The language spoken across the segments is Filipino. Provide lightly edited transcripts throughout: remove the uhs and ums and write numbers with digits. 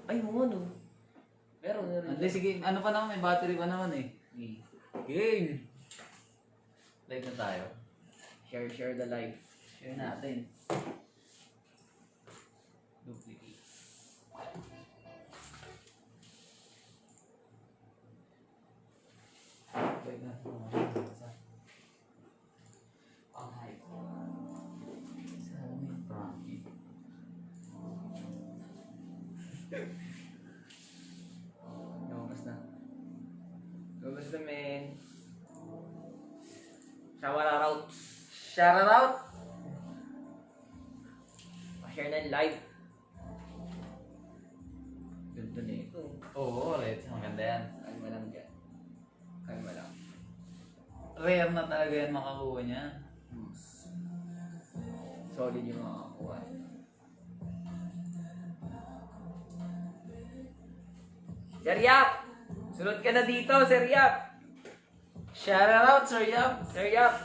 Ay, mo ano. Meron. Hindi, sige. Ano pa naman? May battery pa naman eh. Game! Live na tayo. Share the live. Share natin. Duplicate. Live na. Ang hype. Sa may Frankie. Lumabas na. Lumabas na, men. Shower out. Shout out! Pa-share na live. Ganda na ito. Oo, right. Maganda yan. Kalma lang dyan. Kalma lang. Rare na talaga yan makakuha niya. Solid yung makakakuha. Sir Yap! Sunod ka na dito, Sir Yap! Shout out, Sir Yap! Sir Yap!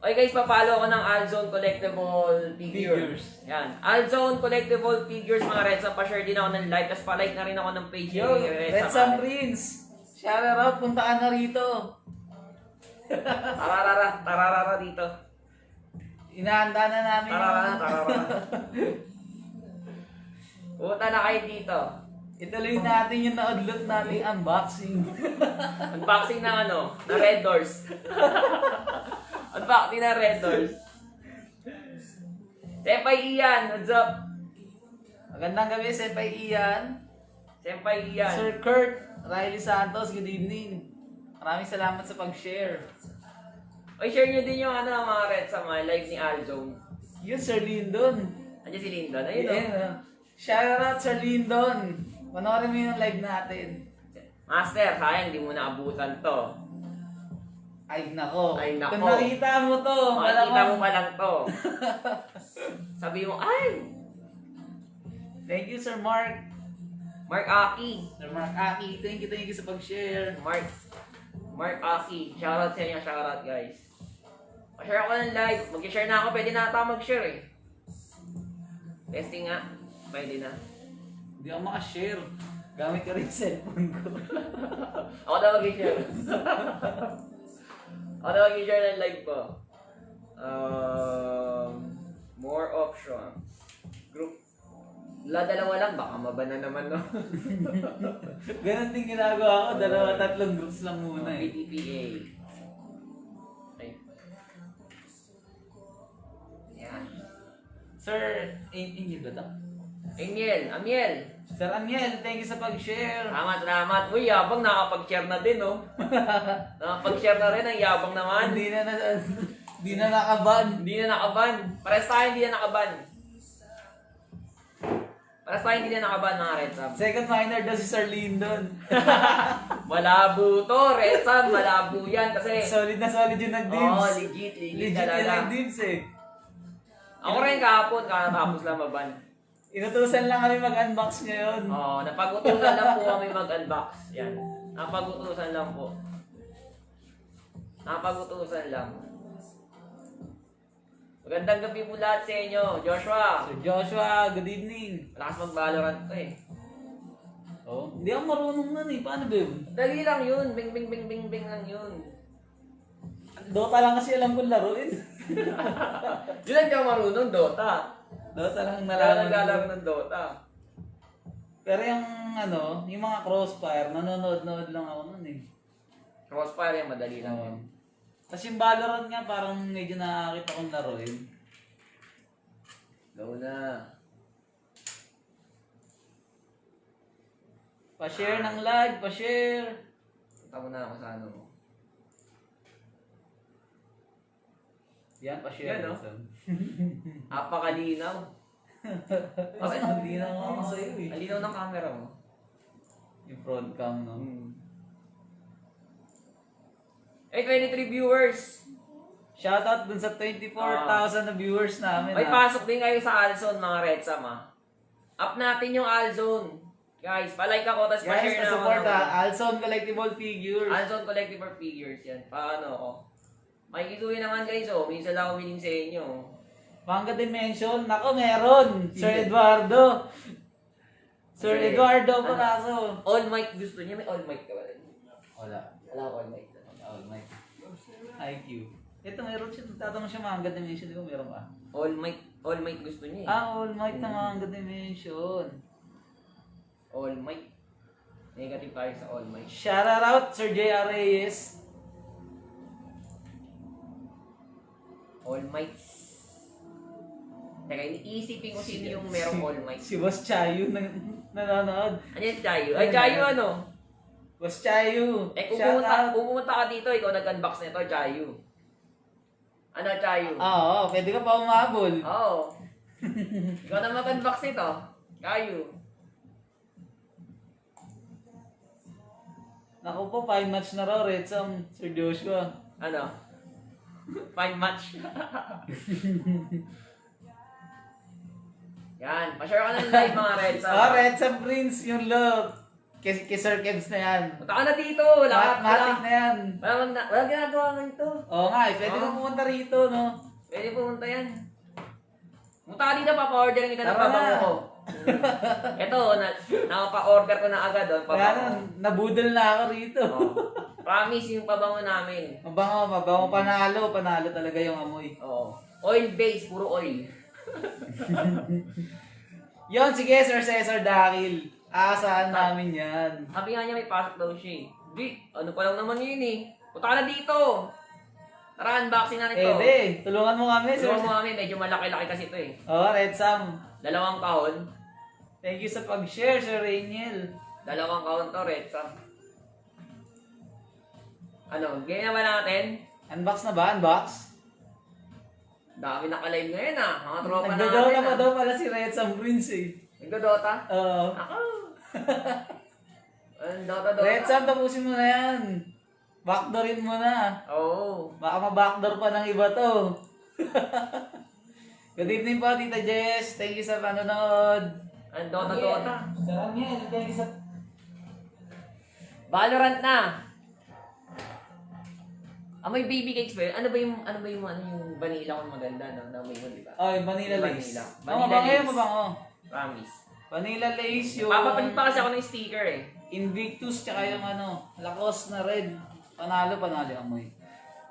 Okay guys, papalo ko ng Alzone Collectible Figures. Yan. Alzone Collectible Figures, mga Redsa. Pa-share din ako ng like. Tapos pa-like na rin ako ng page Yo, ni Red Sam Prince! Shout out, punta ka na rito! Tararara dito. Inahanda na namin. Tararara. Punta na kayo dito. Ituloy natin yung na-odlot nating unboxing. Unboxing ng ano? Na Red Doors. Unboxing na Red Doors. Senpai Ian, what's up? Magandang gabi, Senpai Ian. Senpai Ian. Sir Kurt, Riley Santos, good evening. Maraming salamat sa pag-share. Oy, share nyo din yung ano mga Red sa mga live ni Alzone. Yun, Sir Lyndon. Andiyan si Lyndon. Ayun o. Shout out, Sir Lyndon. Panoorin mo yung live natin. Master, sayang hindi mo naabutan to. Ay, nako. Ay, nako. Kung nakita mo to, Makikita mo malamang. pa lang to. Sabi mo, ay! Thank you, Sir Mark. Mark Aki. Sir Mark Aki, thank you sa pag-share. Mark Aki. Shoutout sa inyo, shoutout guys. Pa-share ako ng live. Mag-share na ako, pwede na ata mag-share eh. Testing nga. Pwede na. Hindi ako maka-share. Gamit ka rin yung cellphone ko. Ako daw mag-share. Ako daw mag-share ng live ko. More options. Group. Dalawa lang, baka mabana naman no. Ganon din ginagawa ko. 2-3 groups lang muna eh. PTPA. Ay. Yan. Sir, Amiel ba ito? Amiel. Sir Amiel, thank you sa pag-share. Salamat. Uy, yabang nakapag-share na din, oh. Nakapag-share na rin, ang yabang naman. Hindi na nakaban. Hindi na nakaban. Pares tayo hindi na nakaban. Pares tayo hindi na nakaban, mga Red Sam. Second minor daw si Sir Lyndon. Malabo to, Red Sam. Malabo yan kasi... Solid na solid yung nag-dibs. Oo, legit Legit yung talaga. nag-dibs eh. Ako rin kahapon, kakatapos lang maban. Inutusan lang kami mag-unbox ngayon. Oo, napag-utusan lang po kami mag-unbox. Yan. Napag-utusan lang po. Napag-utusan lang. Magandang gabi po lahat sa inyo. Joshua. Sir Joshua, good evening. Lakas mag-Valorant ko eh. Oh, hindi ako marunong nun eh. Paano ba yun? Dali lang yun. Bing bing bing bing bing lang yun. Dota lang kasi alam kong laruin. Yun lang di ako marunong, Dota. Dota lang Nalaro nalaman. ng Dota. Pero yung ano, yung mga crossfire, nanonood-nood lang ako nun eh. Crossfire yan, madali lang yun. Tapos yung Valorant nga, parang medyo nakakita kong laruin. Go na. Pa-share ng live, pa-share. Punta mo na ako sa ano mo. Yan, pa-share. Yan, no? Napakalinaw. Kasi hindi na ako sa'yo eh. Alinaw ng camera mo. Yung front cam, no? Eh, 23 viewers. Shoutout dun sa 24,000 na viewers namin. May ha? pasok din kayo sa Alzone, mga Red Sam, ha? Up natin yung Alzone. Guys, palike ako, tapos Guys, pa-share na ako. support ha. Alzone Collectible Figures. Alzone Collectible Figures, yan. Paano ako? Makikisuhin naman guys, oh. Minsan lang humiling sa inyo. Manga Dimension, nako meron. Sir Eduardo. Sir Kasi, Eduardo ano, Paraso. All Might gusto niya. May All Might ka ba rin? Wala. Wala akong All Might. All Might. IQ. Ito meron siya. Tatanong siya mga God Dimension. Di ba meron ba? All Might gusto niya eh. All Might na mga God Dimension. All Might. Negative tayo sa All Might. Shout out Sir J.R. Reyes. All Might. Teka, iniisipin ko sino yung merong All Might. Si Boss Chayo nanonood. Ano yan, Chayo? Ay, Chayo ano? Boss Chayo. Eh, kung Shout out. pumunta ka dito, ikaw nag-unbox nito, Chayo. Ano, Chayo? Oo, pwede ka pa umabol. Oo. Ikaw na mag-unbox nito. Chayo. Naku po, 5 match na raw, Red Sam, Sir Joshua. Ano? Fine match. Yan. Pa-share ka ng live mga Red Sam. Red Sam Prince, yung love. Kay Sir Kebs na yan. Punta ka na dito. Matik na yan. Walang ginagawa nga ito. Oo nga, pwede ka pumunta rito, no? Pwede pumunta yan. Punta ka dito, papa-order kita ng Tara pabango na. ko. Ito, nakapa-order ko na agad. Kaya Pabango. na, nabudol na ako rito. Oh. Promise yung pabango namin. Mabango, panalo talaga yung amoy. Oo. Oil base, puro oil. Yon, sige, Sir Cesar Dakil. Aasahan namin yan. Sabi nga niya may pasok daw siya eh. Di, ano pa lang naman yun eh. Punta ka na dito. Tara, unboxing na nito. Pwede, tulungan mo kami, Sir. Tulungan mo kami, medyo malaki-laki kasi ito eh. Oo, Red Sam. 2 kahon. Thank you sa pag-share, Sir Rainiel. 2 kahon to, Red Sam. Ano, ganyan ba natin? Unbox na ba? Unbox? Dami naka-live ngayon ah. Mga tropa natin Nagdodota pa ah. daw pala si Red Sam Prince eh. Nagdodota? Oo. Ako. Anong Dota? Red Sam, tapusin mo na yan. Backdoorin mo na. Oo. Baka ma-backdoor pa ng iba to. Good evening po, Tita Jess. Thank you sa panonood. Anong Dota? Sarang yan. Thank you sa... Valorant na. May baby cakes ba yun? Ano yung vanilla kung maganda, no? Na may mo, di ba? Oh, yung vanilla lace. Vanilla. Oo, Vanilla mabango yun, lace. mabango. Promise. Vanilla lace yung... Papapalit pa kasi ako ng sticker eh. Invictus, tsaka yung Lacoste na red. Panalo yung amoy.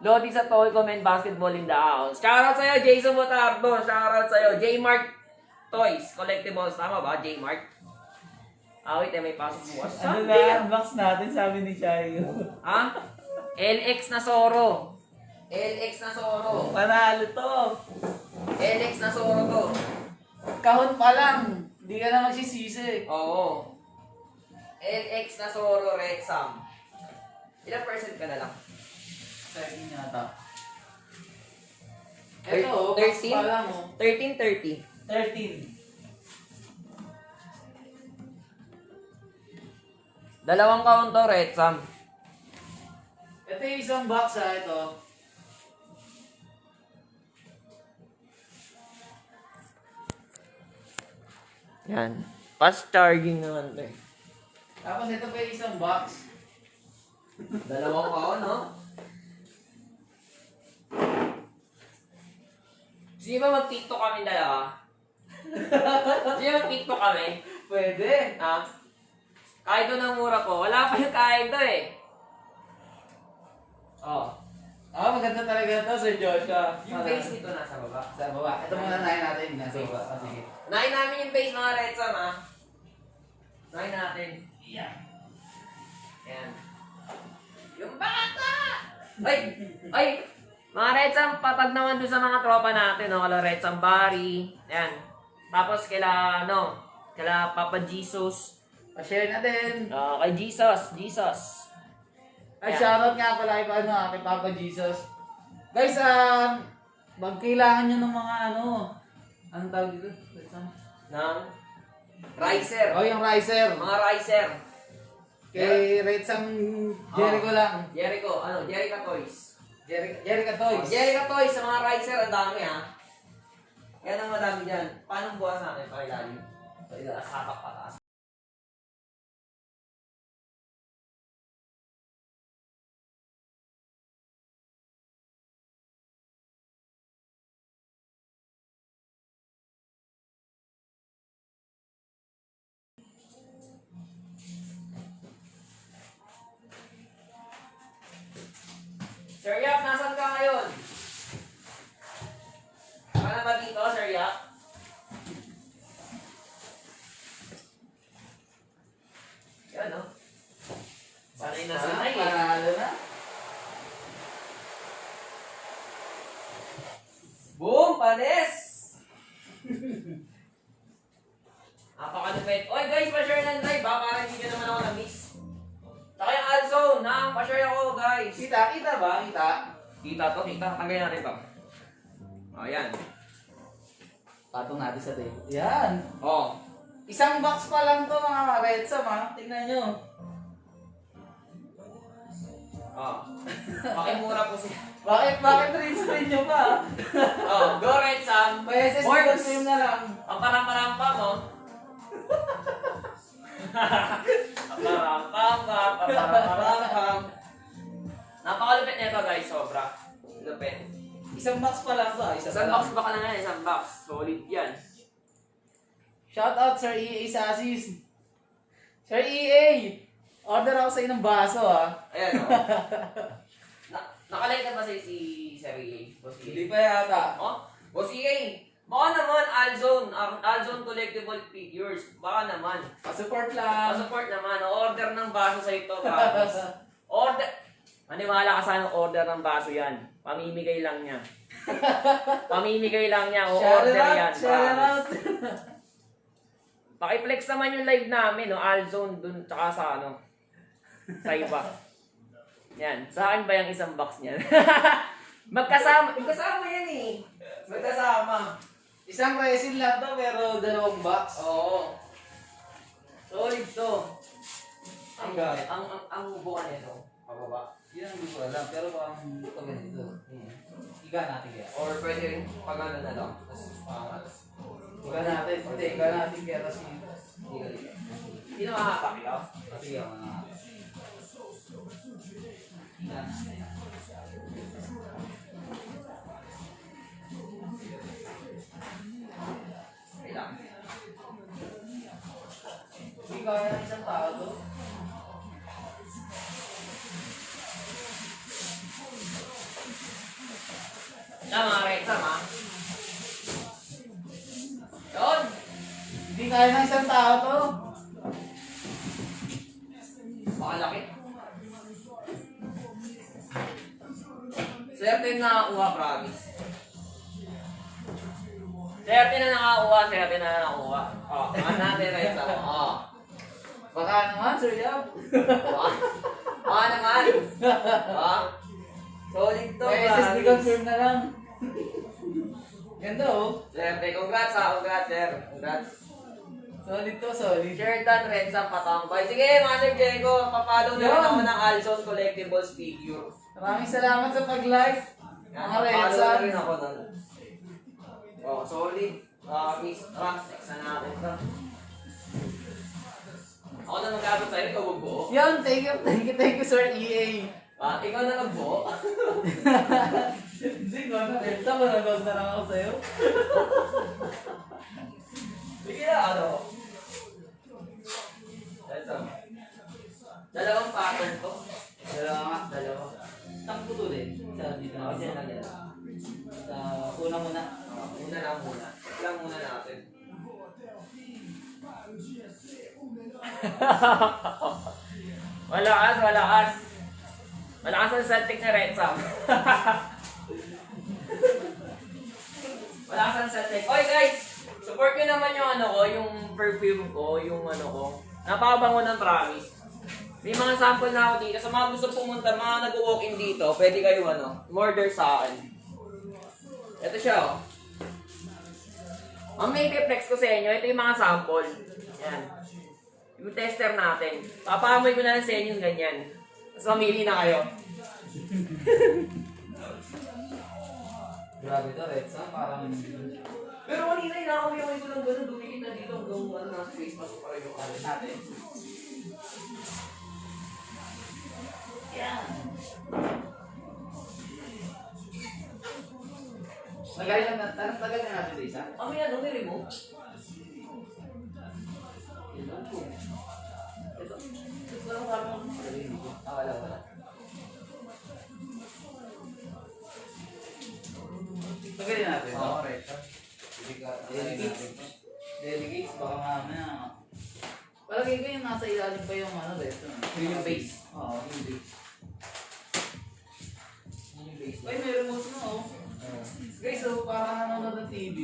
Lodi sa Toy Comment Basketball in the house. Shoutout sa'yo, Jason Botardo. Shoutout sa'yo, J-Mark Toys Collectibles. Tama ba, J-Mark? Wait, may pasok bukas. Ano na, unbox natin, sabi ni Chayo. Ha? LX na Soro. LX na Soro. Panalo to. LX na Soro to. Kahon pa lang. Hindi ka na magsisisi. Oo. LX na Soro Red Sam. Ilang percent ka na lang? 13 yata. Thir- Ito, 13? box pa lang 13.30. 13. 2 count to, Red Sam. Ito yung isang box ito. Yan. Fast charging naman to eh. Tapos ito pa yung isang box. 2 count, no? Sige ba mag-tiktok kami dalawa? Sige mag-tiktok kami? Pwede. Ha? Kahit doon ang mura ko. Wala pa yung kahit doon eh. Oh. Maganda talaga ito, Sir Joshua. Yung face nito nasa baba. Sa baba. Ito muna nahin natin. Nasa baba. Sige. Nahin namin yung face mga Red Sam, ha? Nahin natin. Yeah. Ayan. Yung bata! Ay! Mga Red Sam, patag naman doon sa mga tropa natin, no? Kala Red Sam Barry. Ayan. Tapos kaila Papa Jesus. Pa-share na din. Kay Jesus. Ay, Ayan. shoutout nga pala kay Papa Jesus. Guys, magkailangan nyo ng mga anong tawag dito? Ng riser. Oh, yung riser. Mga riser. Kay Red Sam Jericho lang. Jericho Toys. Jericho Toys. Jericho Toys sa mga riser, ang dami ha. Yan ang madami dyan. Paano bukas natin? Pakilalim. Sapak pataas. Pangalan ba dito, Sir Yak? Yan, no? Sanay na sanay, eh. Panalo na. Boom! Panis! Napakalupit. Oy guys, pa-share ng live ha, para hindi nyo naman ako na-miss. Tsaka yung Alzone, pa-share ako guys. Kita ba? Kita. Kita to, kita. Tanggalin natin to. O, yan. Patong natin sa table. Yan. O. Isang box pa lang to mga Retsam ha. Tingnan nyo. O. Pakimura po siya. Bakit rin nyo pa? O, go Red Sam. May SSD Morgs. confirm na lang. Ang parampa mo. Ang parampam. Napakalupit nito guys, sobra. Lupit. Isang box pa lang to. Isang box ba ka na yan? Isang box. Solid yan. Shout out Sir EA sa assist. Sir EA! Order ako sa inang baso ha. Ayan o. Nakalike na ba si Sir EA? Boss EA? Hindi pa yata. Oh? Boss EA! Baka naman, Alzone collectible figures. Baka naman. Pa-support lang. Pa-support naman. Order ng baso sa ito, promise. Order. Maniwala ka sana order ng baso yan. Pamimigay lang niya. Pamimigay lang niya. O order yan. Share out. Pakiflex naman yung live namin, no? Alzone dun, tsaka sa sa iba. Yan. Saan ba yung isang box niyan? Magkasama yan eh. Magkasama. Isang resin lang to pero dalawang box. Oo. Solid to. Ang gamit. Ang buka nito, pababa. Yun ang hindi ko alam pero parang ito ganito. Iga natin kaya. Or pwede rin pagano na lang. Tapos pangat. Iga natin. Hindi, iga natin kaya kasi. Hindi na makapak ikaw? Kasi yung mga... Iga natin. Kailangan. Hindi kaya ng isang tao to. Mga Rexam ha. Yun. Hindi kaya ng isang tao to. Pakalaki. Swerte na nakakuha, promise. Swerte na nakakuha. Oh, mga natin Rexam. Oh. Baka naman, Sir Yab. Baka naman. Oh. Solid to, May SSD confirm na lang. Ganda oh. Swerte, congrats ha, congrats sir. Congrats. Solid to, solid. Sheraton, Rexam, Patambay. Sige, Master Diego, papalo na rin Yun. ako ng Alzone Collectibles figure. Maraming salamat sa pag-like. Yan, Mga papalo Rexam. na rin ako nun. Oh, solid. Miss Trunks, next na natin to. Ako na mag-abot sa'yo, ikaw magbuo. Yun, thank you, Sir EA. Ikaw na nagbuo. Hindi ko na rin. Saan manonood na lang ako sa'yo? Sige na, Rexam. Dalawang pattern to. Dalawa. Saan putulin? Sa dito na. Kasi lang yan. Sa una muna. Muna lang muna. Lang muna natin. Malakas. Malakas ang Celtic na Rexam. Malakas ang Celtic. Oy guys! Support nyo naman yung yung perfume ko, yung ko. Napakabango ng promise. May mga sample na ako dito. Sa mga gusto pumunta, mga nag-walk-in dito, pwede kayo order sa akin. Ito siya Ang may flex ko sa inyo, ito yung mga sample. Yan. Yung tester natin. Papaamoy ko na lang sa inyo yung ganyan. Tapos mamili na kayo. Grabe to, Rexam. Parang... Pero kanina inakamoy ko lang ganun, dumikit na dito hanggang nasa face mask ko para yung kalit natin. Yan. Tagal na natin ito isa. Mamaya may remote. Ito. Ito lang parang wala. Tagalin natin. Oo, Rexam. Delegates, baka mamaya. Palagay ko yung nasa ilalim pa yung ano, resto. Yung base. Oo, yung base. Yung base. Ay, may remote na oh. Guys, so parang nanonood ng TV.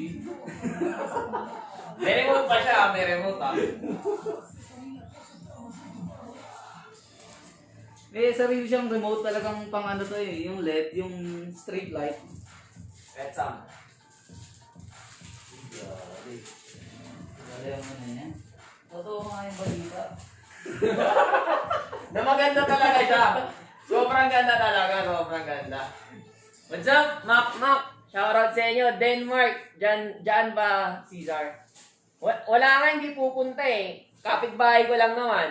May remote pa siya, may remote ah. May sarili siyang remote talagang pang ano to eh, yung LED, yung street light. Red Sam. Grabe. Grabe ang ano yan. Totoo nga yung balita. Na maganda talaga siya. Sobrang ganda talaga, sobrang ganda. What's up, Mac? Shoutout sa inyo, Denmark. Diyan ba, Cesar? Wala nga, hindi pupunta eh. Kapitbahay ko lang naman.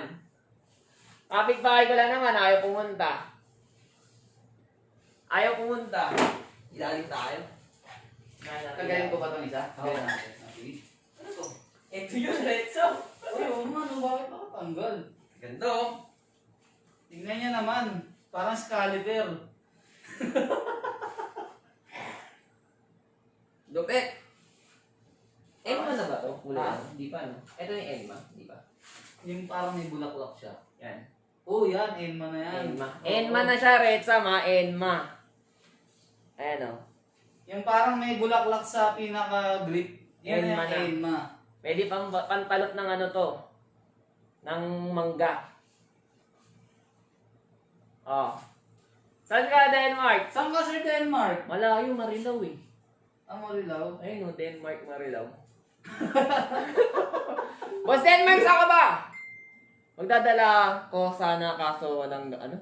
Ayaw pumunta. Ilalim tayo. Kagaling ko ba itong isa? Oo. Ano to? Ito yung Retso. Uy, oo man, bakit nakatanggal? Ganda oh. Tingnan niya naman, parang Excalibur. Lupit. Enma na ba to? Ah. Kulay. Hindi pa, no? Ito yung Enma. Hindi pa. Yung parang may bulaklak siya. Yan. Oh, yan, Enma na yan. Enma. Oo. Enma na siya, Retsa, Enma. Ayan oh. Yung parang may bulaklak sa pinaka-grip. Yan Enma yung na. Enma. Pwede pang pantalot ng ano to. Ng mangga. Oh. Saan ka, Denmark? Saan ka, Sir Denmark? Malayo, Marilaw eh. Ang Marilaw. Ayun oh, Denmark, Marilaw. Boss Denmark, saan ka ba? Magdadala ko sana kaso walang ano?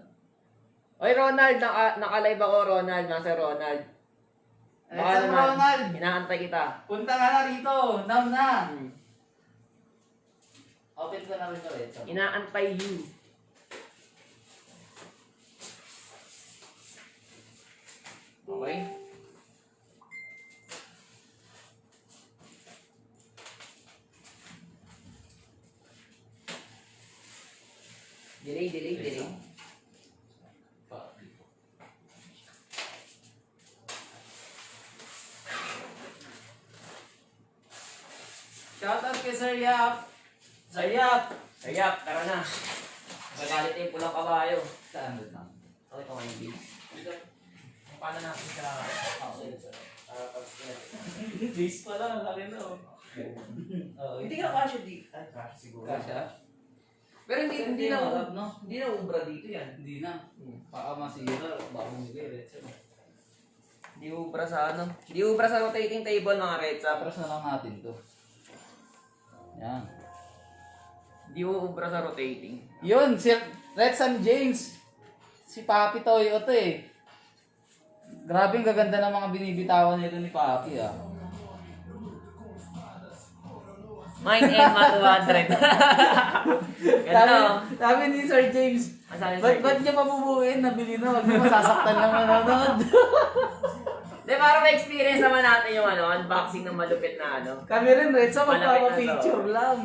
Oy Ronald, naka-live ako Ronald, nasa Ronald. Baka Saan naman, Ronald? inaantay kita. Punta ka na rito. Now na. Hmm. Open ko na rin ulit. Inaantay you. Okay. Delay. Shoutout kay Sir Yap. Sir Yap. Sayap, tara na. Magalit yung pulang kabayo. Saan doon lang? Okay, ito ngayon, Bill. Paano natin siya? Base pa lang, laki na oh. Hindi ka kasya dito. Ay, kasya siguro. Kasha? Pero hindi na malab, no? hindi na ubra dito yan. Hindi na. Baka masira, baka mugay. Hindi ubra sa ano. Hindi ubra sa rotating table mga Retsa. Tapos na lang natin to. Yan. Hindi ubra sa rotating. Yun, si Red Sam James. Si Papi Toyo to eh. Grabe ang gaganda ng mga binibitawan nito ni Papi ah. Mine Emma 200. Ganda oh. Sabi ni Sir James, Ang sabi ni Sir ba't niya pabubuin? Nabili na, wag niya masasaktan lang manonood. Di, para ma-experience naman natin yung ano, unboxing ng malupit na ano. Kami rin, Red Sam, Malapit na to. magpapapicture lang.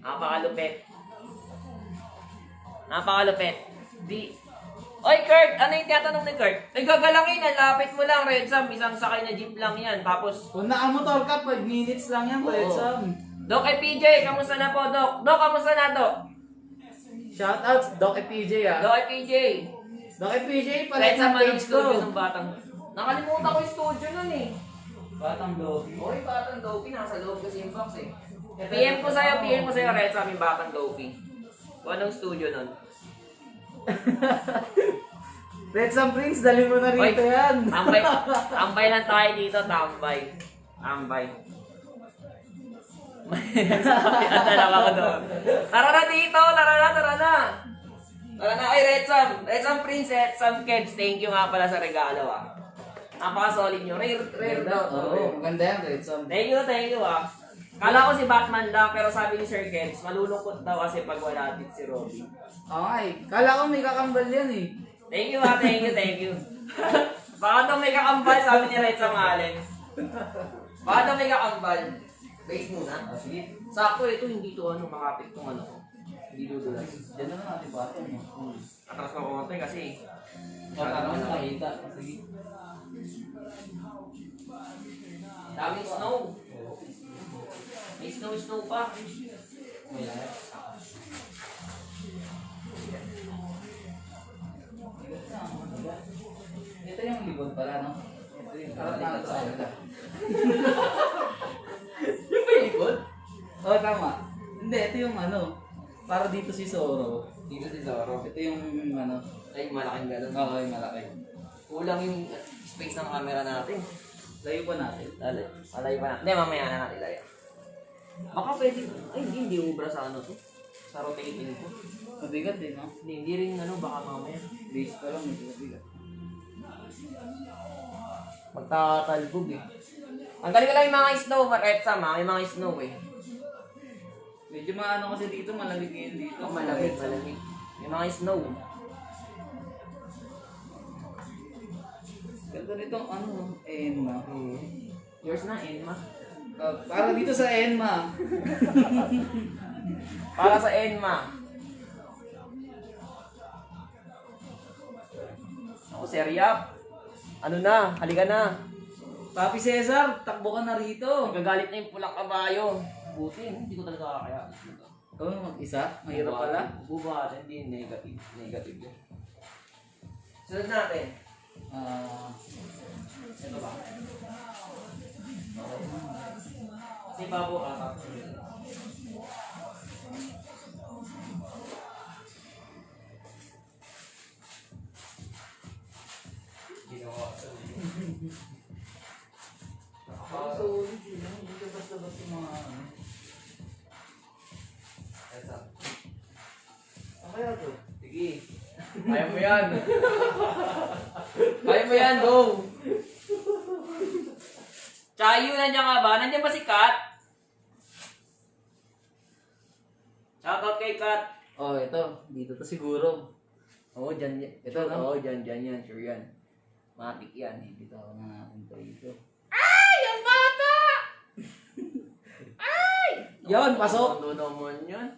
Napakalupit. Oy, Kurt! Ano yung tinatanong ni Kurt? Ay, gagalangin. Lapit mo lang, Red Sam. Isang sakay na jeep lang yan. Tapos, Kung nakamotor ka, 5 minutes lang yan, Red Oo. Sam. Doc PJ, kamusta na po, Doc? Doc, kamusta na, Doc? Shoutout, Doc PJ ah. Doc PJ. Doc PJ, Red palit Sam, sa anong page studio ko. ng batang? Nakalimutan ko yung studio nun eh. Batang Loki. Oy, batang Dopey. Nasa loob kasi yung box eh. PM ko sa'yo, Red Sam, yung batang Dopey. Kung anong studio nun? Red Sam Prince, dali mo na rito Oy, yan. Tambay lang tayo dito, tambay. Dalawa ko doon. Tara na dito, tara na. Tara na, ay Red Sam Prince, Red Sam Kids, thank you nga pala sa regalo ah. Napaka-solid nyo, rare daw to. Oo, maganda yan, Red Sam. Thank you ah. Kala ko si Batman lang, pero sabi ni Sir Kids, malulungkot daw kasi pag wala dito si Robby. Okay, kala ko may kakambal yan eh. Thank you. Baka daw may kakambal, sabi ni Red Sam Allen. Baka daw may kakambal. Base muna. Sige, Sakto, ito hindi to makapit tong ano ko. Hindi dudulas. dyan na lang natin bato mo. Atras ko konti kasi. Para naman nakita. Sige. Daming snow. May snow pa. Ito yung libon pala, no? Ito yung parang nasa kanila. Yung ba yung likod? Oo, tama. Hindi, ito yung ano. Para dito si Zoro. Dito si Zoro. Ito yung ano. Ay, malaking ganun. Oo, yung malaki. Kulang yung space ng camera natin. Layo pa natin. Dali. Alay pa na. Hindi, mamaya na natin laya. Baka pwede. Ay, hindi ubra sa ano to. Sa rotating ko. Mabigat eh, no? Hindi rin ano, baka mamaya. Base pa lang, medyo mabigat. Magtatalbog eh. Ang galing lang yung mga snow, Retsam ha. Yung mga snow eh. Medyo maano kasi dito, malamig ngayon dito. Malamig. Yung mga snow. Ganda nitong ano, Enma. Yours na, Enma. Para dito sa Enma. Para sa Enma. Ako, Seriap. Ano na? Halika na. Papi Cesar, takbo ka na rito. Nagagalit na yung pulang kabayo. Buti, hindi ko talaga kaya. Oo, mag-isa? Mahirap pala. Buba, hindi negative. Negative yun. Sunod natin. Ito ba? Kasi babo ka. Ginawa. Solid yun. Hindi ka basta-basta mga ano. Ito. Ano kaya to? Sige. Kaya mo yan. Kaya mo yan, go. Chayu, nandiyan ka ba? Nandiyan ba si Kat? Shoutout kay Kat. Oh, ito. Dito to siguro. Oo, dyan. Ito, no? Oo, dyan yan. Sure yan. Matik yan. Dito ako na natin to dito. Ay! Ang bata! Ay! Yon, pasok! Ano naman yan?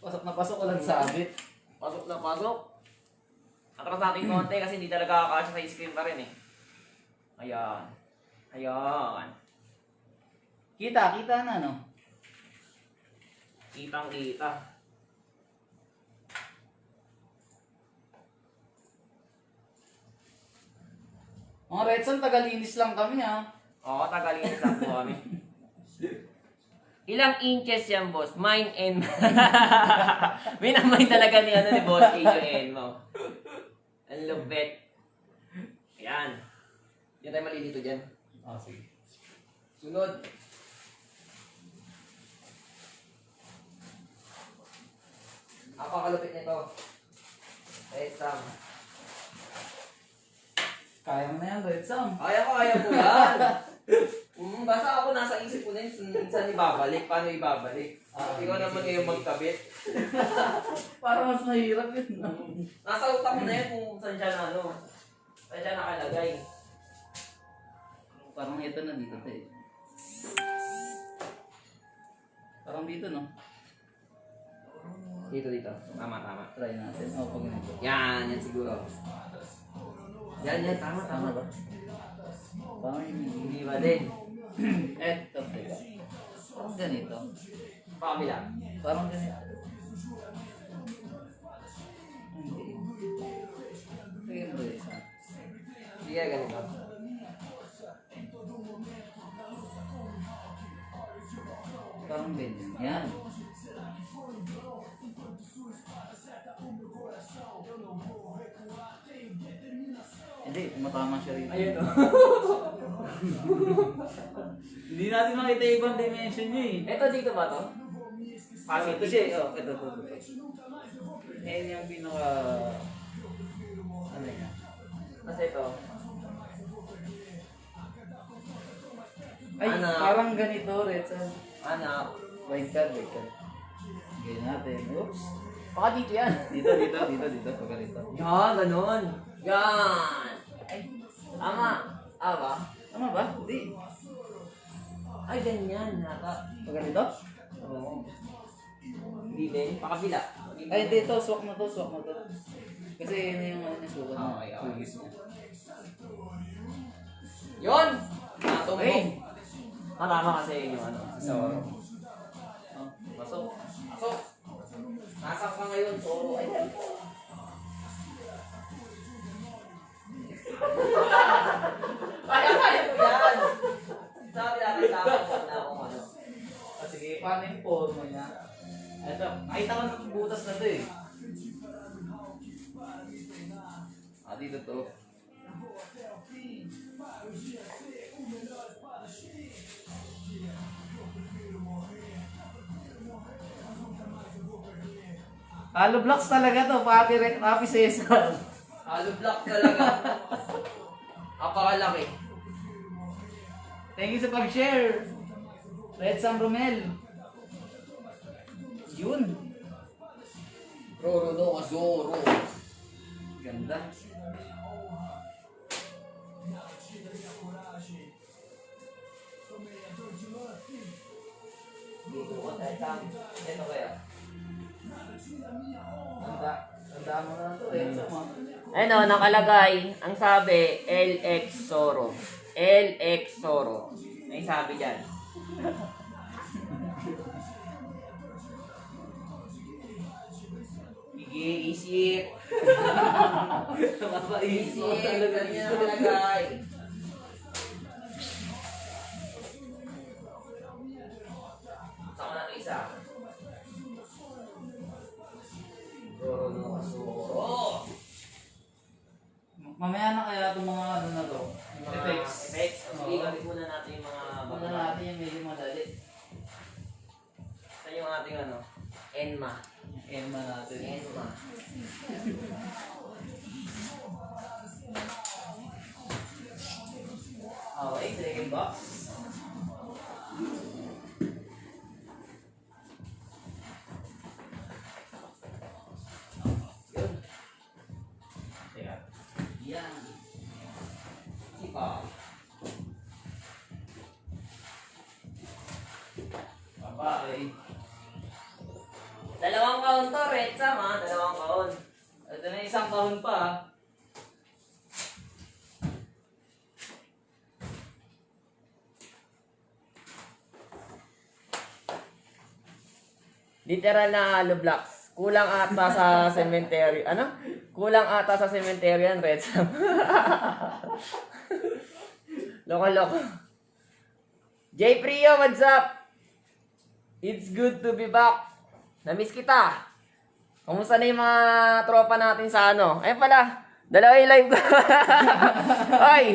Pasok na pasok, walang sabit. Pasok na pasok. Atras natin konti kasi hindi talaga kakasya sa screen pa rin eh. Ayan. Ayan. Kita na, no? Kitang-kita. Mga Redson, tagalinis lang kami, ha? Oo, tagalinis lang po kami. Ilang inches yan, boss? Mine and... Minamay talaga ni boss K yung end mo. Ang lubet. Ayan. Hindi tayo malilito dyan. Oh, sige. Sunod. Ako kalupit nito. Sam. Kaya mo na yan, Redson. Kaya mo yan. Basta ako nasa isip ko na yun, saan ibabalik, paano ibabalik. Ikaw naman ngayon magkabit. Para mas mahirap yun, no? Nasa utak ko na yan kung saan siya saan siya nakalagay. Parang ito na dito, te. Parang dito, no? Dito. Tama. Try natin. Oh, pag ganito. Yan siguro. Yan, tama. ba? Parang Hindi ba din? eto, teka. Parang ganito. Pakabila. Parang ganito. Hindi. Sige mo rin isa. Hindi kaya ganito. Parang ganyan. Yan. Hindi, matama siya rin. Ayun o. Hindi natin makita yung ibang dimension niya eh. Ito dito ba to? Ito siya. Oh, ito. Yan yung pinaka... Ano yan? Kasi ito. Ay, Anak. parang ganito, Redson. Anak. Wait card. Ganyan natin. Oops. Baka dito yan. Dito. Pag ganito. Yan, ganon. Yan. Ay, tama. Ba? Tama ba? Hindi. Ay, ganyan. Naka. Pag ganito? Oo. Hindi din. Pakabila. Ay, dito. Swak na to. Kasi yun yung ano niya sukat Okay. Hugis niya. Yun! Natumbok. Ay! Matama kasi yung ano, Zoro. Oh, pasok. Pasok! Nasaan ka ngayon, Zoro? Ayan. Kaya ko yan! Sabi natin sa akin kung na akong ano. Ah, sige, paano yung forma niya? Ito, nakita ko na butas na to eh. Ah, dito to. Halo blocks talaga to, Papi Cesar. Hollow block talaga. Apakalaki. Thank you sa pag-share. Red Sam Romel. Yun. Roro no, Zoro. Ganda. Dito ko tayo sa ito kaya. Tanda mo na to eh. Ano, nakalagay, ang sabi, LX Zoro. LX Zoro. May sabi dyan. Isip. Napapaisip Isip. Ganyan nakalagay. Saka natin isa. Zoro no, Zoro. Mamaya na kaya itong mga ano na to. Mga Effects. Effects. Sige, Oo. gamit muna natin yung mga Muna natin yung medyo madali. Ito yung ating ano, Enma. Emma natin. Enma. Okay, second box. Yun. Teka. Yan. Sipa. Babae. Dalawang kahon to, Red Sam ha. Dalawang kahon. Ito na isang kahon pa ah. Literal na hollow blocks. Kulang ata sa cemetery. Ano? Kulang ata sa cemetery yan, Red Sam. Loko-loko. Jay Prio, what's up? It's good to be back. Namiss kita. Kumusta na yung mga tropa natin sa ano? Ayun pala, dalawa yung live ko. Oy!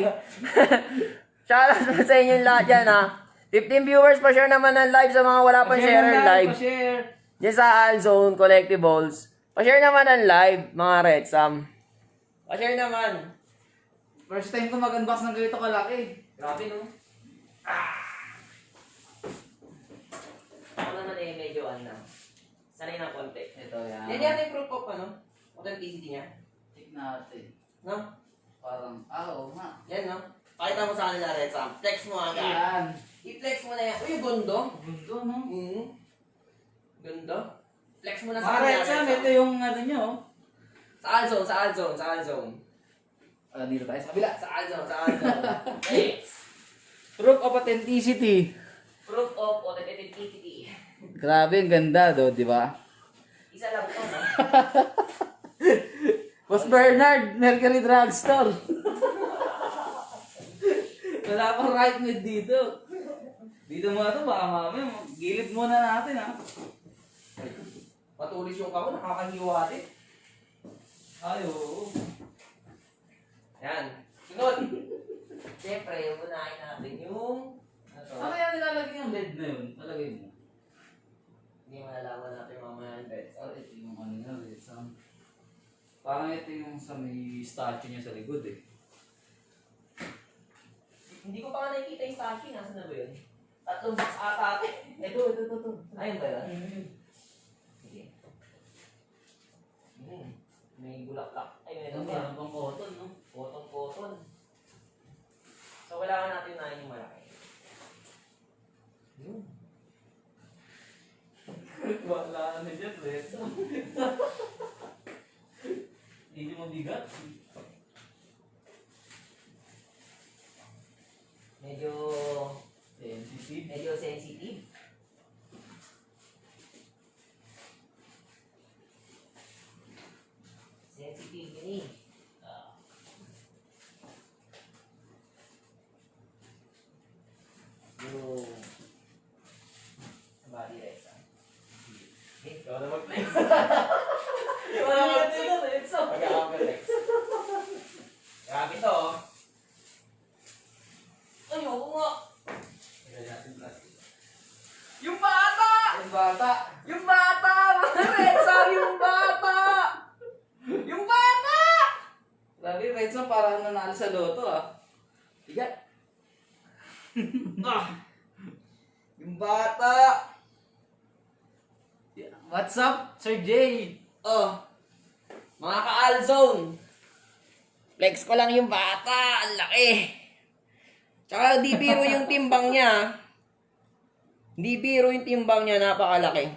Shoutout po sa inyo lahat yan ha. 15 viewers pa share naman ng live sa mga wala pang share ng live. Pa-share. Diyan sa Alzone Collectibles. Pa-share naman ng live, mga Red Sam. Pa-share naman. First time ko mag-unbox ng ganito kalaki. Grabe no? Ako naman eh, medyo ano. Sanay ng konti. Ito yan. Yan yata yung proof of ano? Authenticity niya. Check natin. No? Parang, oo nga. Yan no? Pakita mo sa kanila, Red Sam. Flex mo agad. Yan. I-flex mo na yan. Uy, gondo. Gusto no? Gondo. Flex mo na Mga sa kanila, Red Sam, ito Sam. yung ano nyo. Sa Alzone, sa Alzone, sa Alzone. Dito tayo sa kabila. Sa Alzone, sa Alzone. Flex. Proof of authenticity. Proof of authenticity. Grabe, ang ganda do, di ba? Isa lang ito, no? Boss Bernard, Mercury Drugstore. Wala pang right mid dito. Dito muna to, baka mamaya, gilid muna natin ha. Matulis yung kahon, nakakahiwa din. Ay, oo. Yan. Sunod. Siyempre, unahin natin yung... Ano kaya nilalagay yung lead na yun? Talagay mo. Hindi malalaman natin mamaya yung bets. Oh, ito yung ano nga, Sam. Parang ito yung sa may statue niya sa likod eh. Hindi ko pa nga nakikita yung statue. Nasaan na ba yun? Tatlong box ata ate. Ito. Ayun ba yun? Sige. May bulaklak. Ay, Ito meron ba? ba? Pang cotton, no? Cotton. So, kailangan natin na yung malaki. Yun. Wala na dyan, Reso. Hindi mo bigat. Medyo... Sensitive. Ikaw na mag-flex. Ikaw na mag-flex. Mag-flex. Grabe to, oh. Ay, oo nga. Yung bata! Yung bata. Yung bata! Mga Retsam, yung bata! Yung bata! Grabe, Red Sam, parang nanalo sa loto ah. Bigat. Yung bata! What's up, Sir Jay? Oh, mga ka-Alzone. Flex ko lang yung bata. Ang laki. Tsaka di biro yung timbang niya. Di biro yung timbang niya. Napakalaki.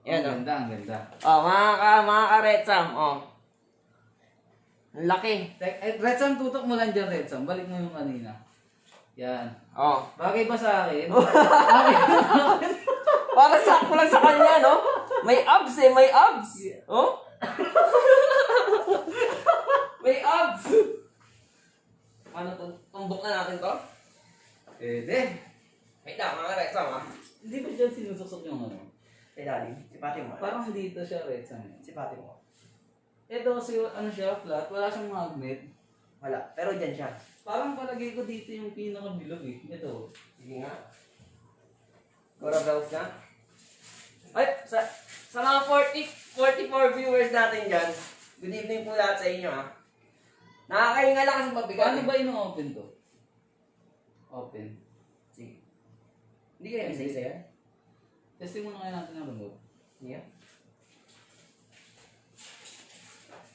Yan, Ang ganda, ang ganda. Oh, mga ka-Retsam. Oh. Ang laki. Red Sam, tutok mo lang dyan, Red Sam. Balik mo yung kanina. Yan. Oh. Bagay ba sa akin? Para sakto lang sa kanya, no? May abs eh, may abs. Oh? May abs. Paano to? Tumbok na natin to? Pwede. Wait lang, mga Retsam, ha? Hindi ba dyan sinusuksok yung ano? Hey, Daddy, sipatin mo. Parang dito siya, Red Sam. Sipatin mo. Ito kasi ano siya, flat. Wala siyang magnet. Wala, pero dyan siya. Parang palagay ko dito yung pinaka-bilog eh. Ito. Sige nga. Gora browse na. Ay, sa mga 44 viewers natin dyan, good evening po lahat sa inyo, ha? Nakakahinga lang kasi mabigat. Paano ba ino-open to? Open. Sige. Hindi kayo isa-isa yan? Testing muna kayo natin ang remote. Yeah.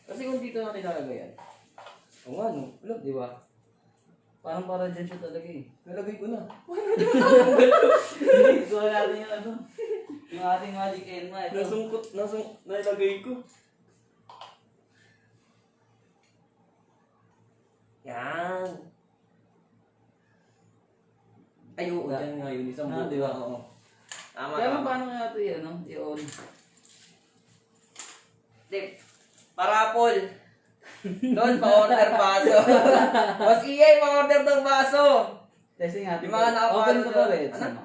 Kasi kung dito natin lalagay yan. Oo nga, no? Wala, di ba? Parang para dyan siya talaga eh. Nalagay ko na. Hindi, gawa natin yung ano. Yung ating Magic Enma. Ito. Nalagay ko. Yan. Ay, oo, dyan nga yun. Isang buo. Di ba? Oo. Tama, Kaya tama. paano kaya ito yan, no? I-on. Tip. Parapol. Doon, pa-order baso. Mas iya, pa-order ng baso. Testing natin. Yung mga nakapalo Open ko to, na- Red. ano?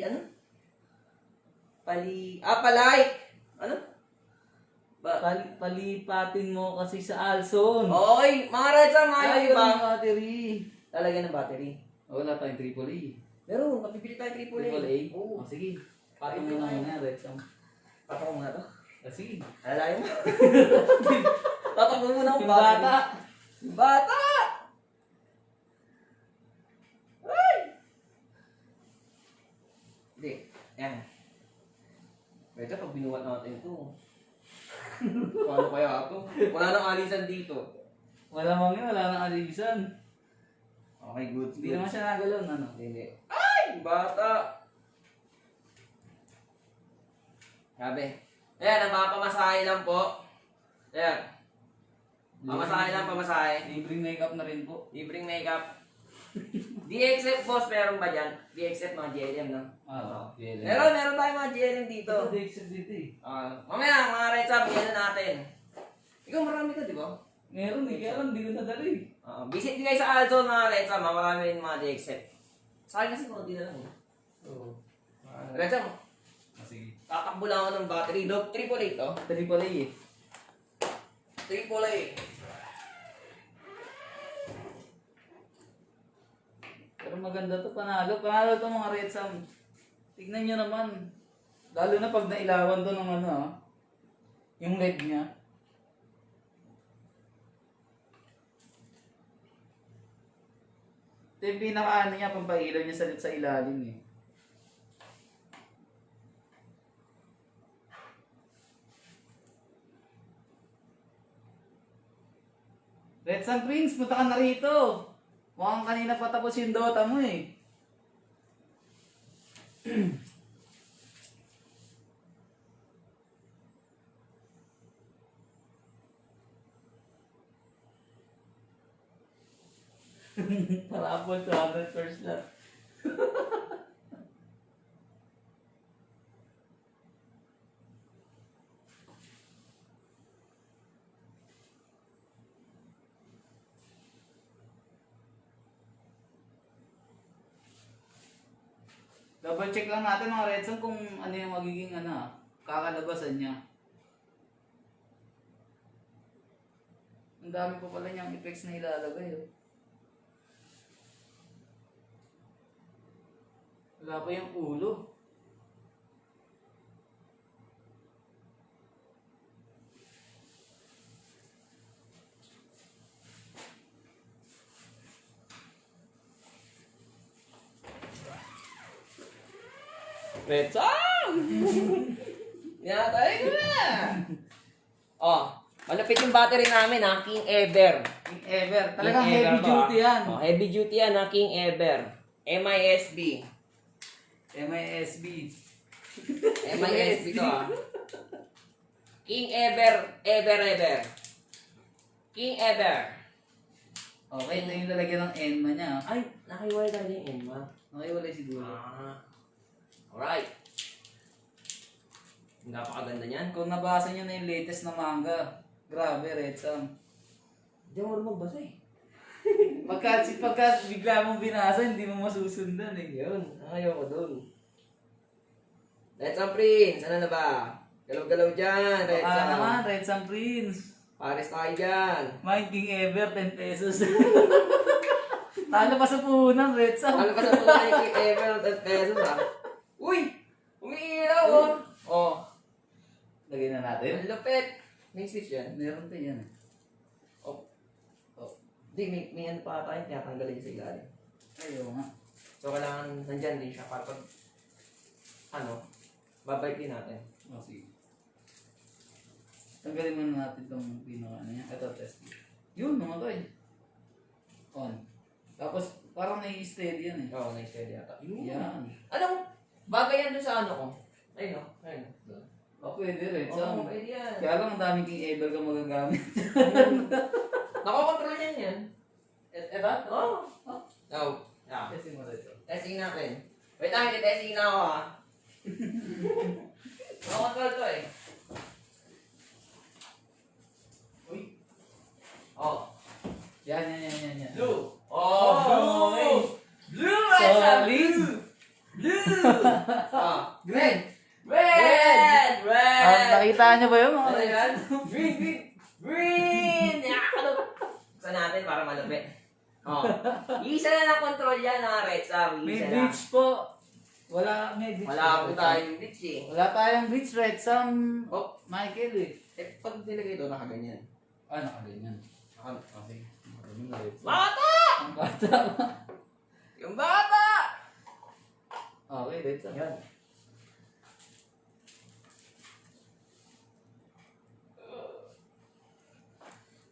Ano? Palay. Ano? Palipatin mo kasi sa Alson. Okay, mga Retsam, Ay, ayaw ba? yung battery. Lalagyan ng battery. Wala tayong AAA. Pero, mapipili tayo AAA. AAA? Oo. Oh, sige. Patong mo na muna, Red Sam. Tatakbo mo na to. Sige. Alalayo mo. Tatakbo mo na ang Yung bata. Yung bata! Ay! Hindi. Yan. Medyo pag binuhat natin ito. Paano kaya ito? Wala nang alisan dito. Wala mang yun, wala nang alisan. Okay, good. Hindi naman siya nagalon, ano? Hindi. Ay! Bata! Grabe. Ayan, ang papamasahe lang po. Ayan. Pamasahe lang, pamasahe. Libreng makeup na rin po. Libreng makeup. DXF boss, meron ba dyan? DXF mga GLM, no? Meron tayong mga GLM dito. Ito, DXF dito eh. Mamaya, mga Retsam, yan na natin. Ikaw marami ka, di ba? Meron eh, kaya lang hindi ko nadala eh. Visit nyo guys sa Alzone, mga Retsam, marami rin mga DXF. Sa akin kasi konti na lang. Oo. Retsam, Sige. tatakbo lang ako ng battery. Look, AAA to. AAA eh. AAA. Pero maganda to, panalo. Panalo to mga Red Sam. Tignan nyo naman. Lalo na pag nailawan to ng ano ah. Yung LED niya. Ito yung pinaka-ano niya, pampailaw niya sa ilalim eh. Red Sun Prince, punta ka na rito. Mukhang kanina pa tapos yung Dota mo eh. Parapol 200 first lap. Double check lang natin mga Red Sun kung ano yung magiging ano, kakalabasan niya. Ang dami pa pala niyang effects na ilalagay. Oh. Wala pa yung ulo. Red song! Yatay ko na! Oh, malapit yung battery namin ha, King Ever. King Ever. Talagang King Ever heavy to, duty ah. yan. Oh, heavy duty yan ha, King Ever. MISB. MISB. MISB to ha. King Ever, Ever. King Ever. Okay, ito yung lalagyan ng Enma niya. Ay, nakiwalay tayo yung Enma. Nakiwalay siguro. Alright. Napakaganda niyan. Kung nabasa niyo na yung latest na manga, grabe, Red Sam. Hindi mo rin magbasa eh. Pagka bigla mong binasa, hindi mo masusundan eh. Yun, ayaw ko dun. Red Sam Prince, ano na ba? Galaw-galaw dyan, Red Sam. Naman, Red Sam Prince. Pares tayo dyan. Mine King Ever, 10 pesos. Talo pa sa puhunan, Red Sam. Ano pa sa mga yung ever ng 10 pesos ha? Uy! Umiilaw oh! Oh, Lagay na natin. ang lupit. May switch yan. Meron to yan. Oh. Oh. Hindi, may ano pa tayo, tinatanggalin sa ilalim. Ayaw nga. So, kailangan nandyan din siya para pag, ano, babalik din natin. O, sige. Tanggalin muna natin itong pinaka niya. Ito, test. Yun, mga toy. On. Tapos, parang nai-steady yan eh. Oo, na-steady yata. Yan. Anong, bagay yan doon sa ano ko? Ayun o, ayun o. O, pwede rin. Oo, pwede yan. Kaya lang, ang daming King Ever ka magagamit. Nakokontrol yan yan. Eto? Oo. Oh. Yeah. Testing mo rin ito. Testing natin. Wait lang, testing na ako ha. Nakokontrol to eh. Uy. Oh. Yan. Blue. Oh, blue. Blue. Solid. Blue. Ah, green. Red. Nakita niyo ba yun mga Ano toy? yan? Green. Ano? Buksan natin para malupit. Oh. Isa na ng control yan ha, Red Sam. May Isa na. bleach po. May bleach. Wala po tayong glitch eh. Wala tayong bleach, Red Sam. Oh. Michael eh. Eh, pag nilagay ito, nakaganyan. Nakaganyan. Okay. Nakaganyan na Red Sam. Bata! Ang bata. Yung bata! Okay, Red Sam. Yan.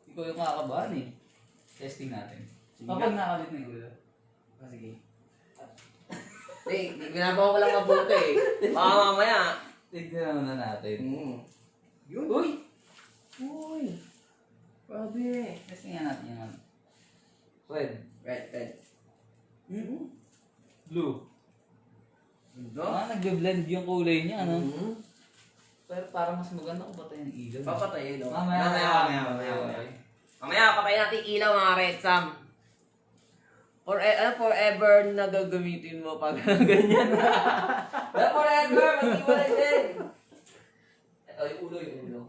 Ikaw yung makakabahan eh. Testing natin. Sige Kapag nga. nakalit na yung ulo. Sige. Eh, ginagawa ko lang mabuti eh. Baka mamaya. Tignan muna natin. Yun. Uy! Uy. Grabe. Testing nga natin yung ano. Red. Red. Blue. Ganda. Nagbe-blend yung kulay niya, ano? Mm-hmm. Pero parang mas maganda kung patay ng ilaw. Papatayin no? Mamaya. Mamaya, patayin natin ilaw mga Red Sam. Forever na gagamitin mo pag ganyan. Forever, mag-iwalay din. Ito, yung ulo.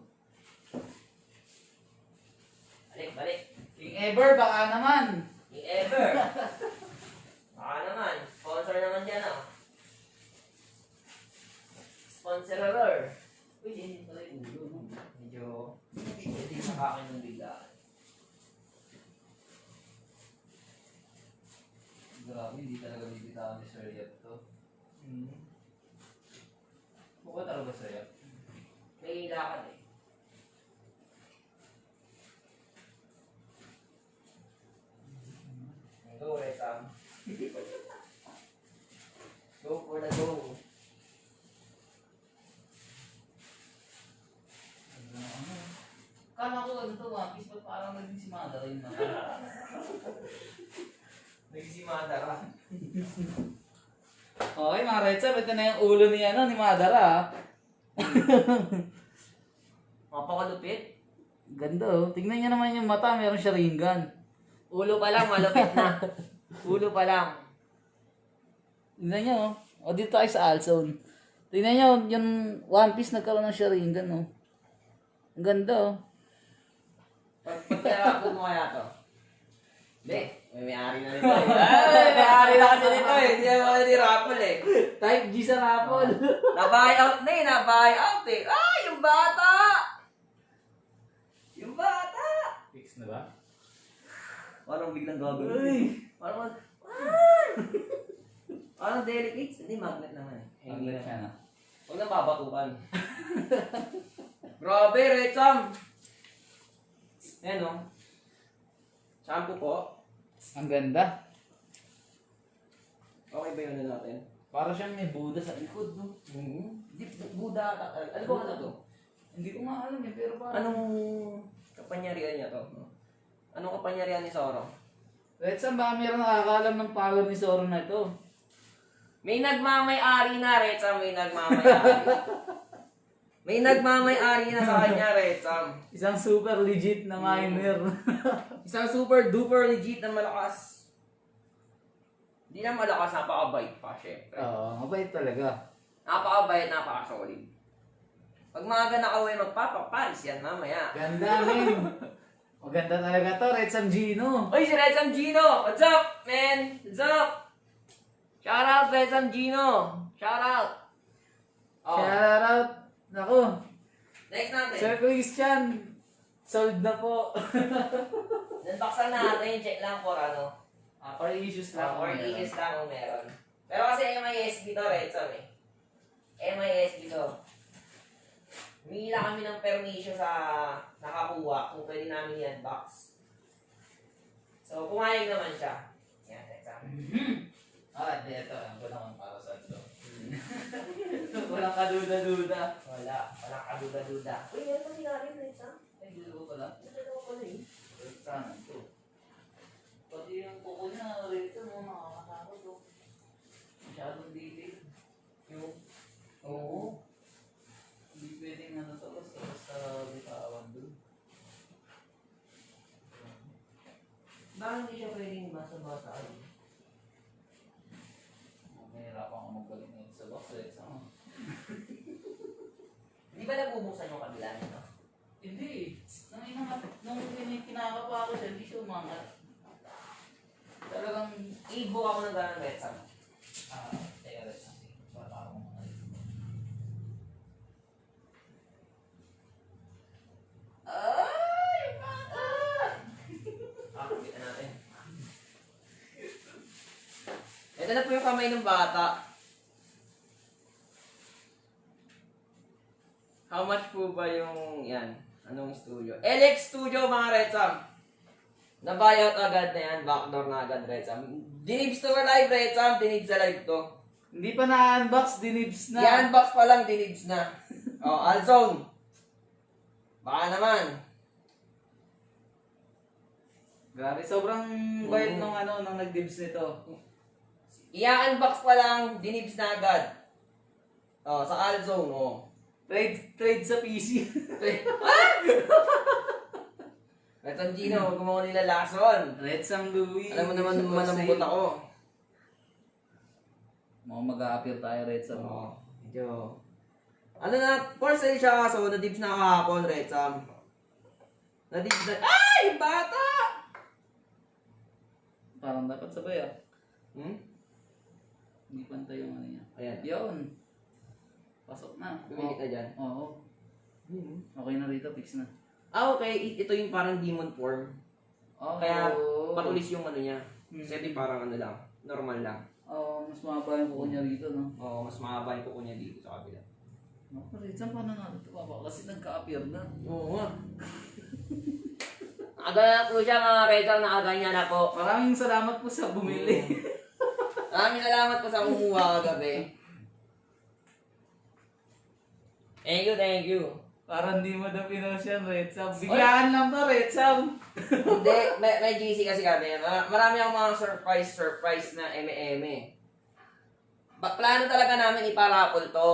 Balik. King Ever, baka naman. King Ever. Baka naman. Sponsor naman dyan ah. Sponsorer. Uy, hindi pala yung ulo. No? Medyo hindi nakakin ng biglaan. Grabe, hindi talaga bibitawan ni Sir Yap to. Bukod talaga Sir Yap. May lakad eh. Go, Red Sam. Go for the go. Kala ko ano to, One Piece, ba't parang naging si Madara yung mata? Nagsimada ka. Okay mga Red Sam, ito na yung ulo ni, ni Madara. Mapakalupit. Ganda oh. Tignan niyo naman yung mata, meron siya ring gun. Ulo pa lang, malupit na. Ulo pa lang. Tignan niyo oh. O dito tayo sa Alzone. Tingnan nyo, yung One Piece nagkaroon ng Sharingan, no? Ang ganda, oh. Pag tinawag mo kaya to? Hindi. May-ari na nito eh. Ay, may-ari na kasi nito eh. Hindi naman ni Rapple eh. Type G sa Rapol. Na-buy out na eh. Na-buy out eh. Ah, yung bata! Yung bata! Fix na ba? Parang biglang gagawin. Uy! Parang parang delicate. Hindi, magnet naman eh. Ang ganda siya, no? Huwag nang babatukan. Grabe, Red Sam! Ayan o. Shampoo po. Ang ganda. Okay ba yun na natin? Para siyang may Buddha sa likod, no? Hindi, Buddha. Ano ba ano to? Hindi ko nga alam eh, pero parang... Anong kapanyarihan niya to? Anong kapanyarihan ni Zoro? Red Sam, baka meron nakakaalam ng power ni Zoro na ito. May nagmamay-ari na, Red Sam. May nagmamay-ari. May nagmamay-ari na sa kanya, Red Sam. Isang super legit na miner. Isang super duper legit na malakas. Hindi na malakas, napakabait pa, syempre. Oo, mabait talaga. Napakabait, napakasolid. Pag maaga na kauwi magpapapalis yan mamaya. Ganda, men. Maganda talaga to, Red Sam Gino. Uy, si Red Sam Gino! What's up, man? What's up? Shout out, Red Sam Gino! Shout out! Oh, Shout out. Naku, next natin. Sir Christian, sold na po. Nunboxan natin, check lang for ano. For issues lang. Or issues lang kung meron. Pero kasi MISB to, Red Sam eh. MISB to. Humihila kami ng permission sa nakakuha kung pwede namin i-unbox. So, pumayag naman siya. Yan, Red Sam. Ah, ito. Ang naman para sa ito. Walang kaduda-duda. Walang kaduda-duda. Uy, meron pa sinabi, Red Sam. Ay, gusto ko pala. Nagdadala ko pala eh. Sana ito. Pati yung kuko niya, rito mo, nakakatakot to. Masyadong detail. Yung, oo. Hindi pwedeng ano to, basta bitawan dun. Bakit hindi siya pwedeng basa-basa? Mahirapan ako magaling ngayon sa box, eh. Sama. Di ba nabubuksan yung kabila nito? Hindi. Nung kinakapa ko siya, hindi siya umangat. Talagang, I-book ako ng gano'ng Red Sam. teka rin kasi. Para akong mga Ay! Bata! Kita natin. Ito na po yung kamay ng bata. How much po ba yung yan? Anong studio? LX Studio mga Red Sam. Na-buyout agad na yan. Backdoor na agad Red Sam. Dinibs to live Red Sam. Dinibs sa live to. Hindi pa na-unbox, dinibs na. I-unbox pa lang dinibs na. Oh, Alzone. Baka naman. Grabe, sobrang bait nung nung nag-dibs nito. I-unbox pa lang, dinibs na agad. Oh, sa Alzone, oh. Trade sa PC. Red Sam Gino, huwag mo ko nila lason. Red Sam Louis. Alam mo naman manambot ako. Mga mag-a-appear tayo, Red Sam. Oo, medyo. Ano na, for sale siya kaso, na-dibs na kahapon, Red Sam. Na-dibs na, ay! Bata! Parang dapat sabay Hmm? Hindi pantay yung ano niya. Ayan. Yun. Pasok na. Lumikit na dyan. Oo. Okay na rito, fix na. Ah, okay. Ito yung parang demon form. Oh, Kaya patulis yung ano niya. Hmm. Kasi parang ano lang, normal lang. Mas mahaba yung kuko niya rito, no? Oo, mas mahaba yung kuko niya dito sa kabila. Naku, Red Sam, paano natin ito baba? Kasi nagka-appear na. Oo nga. Aga na po siya mga Red Sam, nakaganyan na po. Maraming salamat po sa bumili. Maraming salamat po sa kumuha kagabi. Thank you. Parang di mo na pinost yan, Red Sam. Biglaan lang to, Red Sam. Hindi, may GC kasi kami. Marami akong mga surprise na eme-eme. Plano talaga namin iparapol to.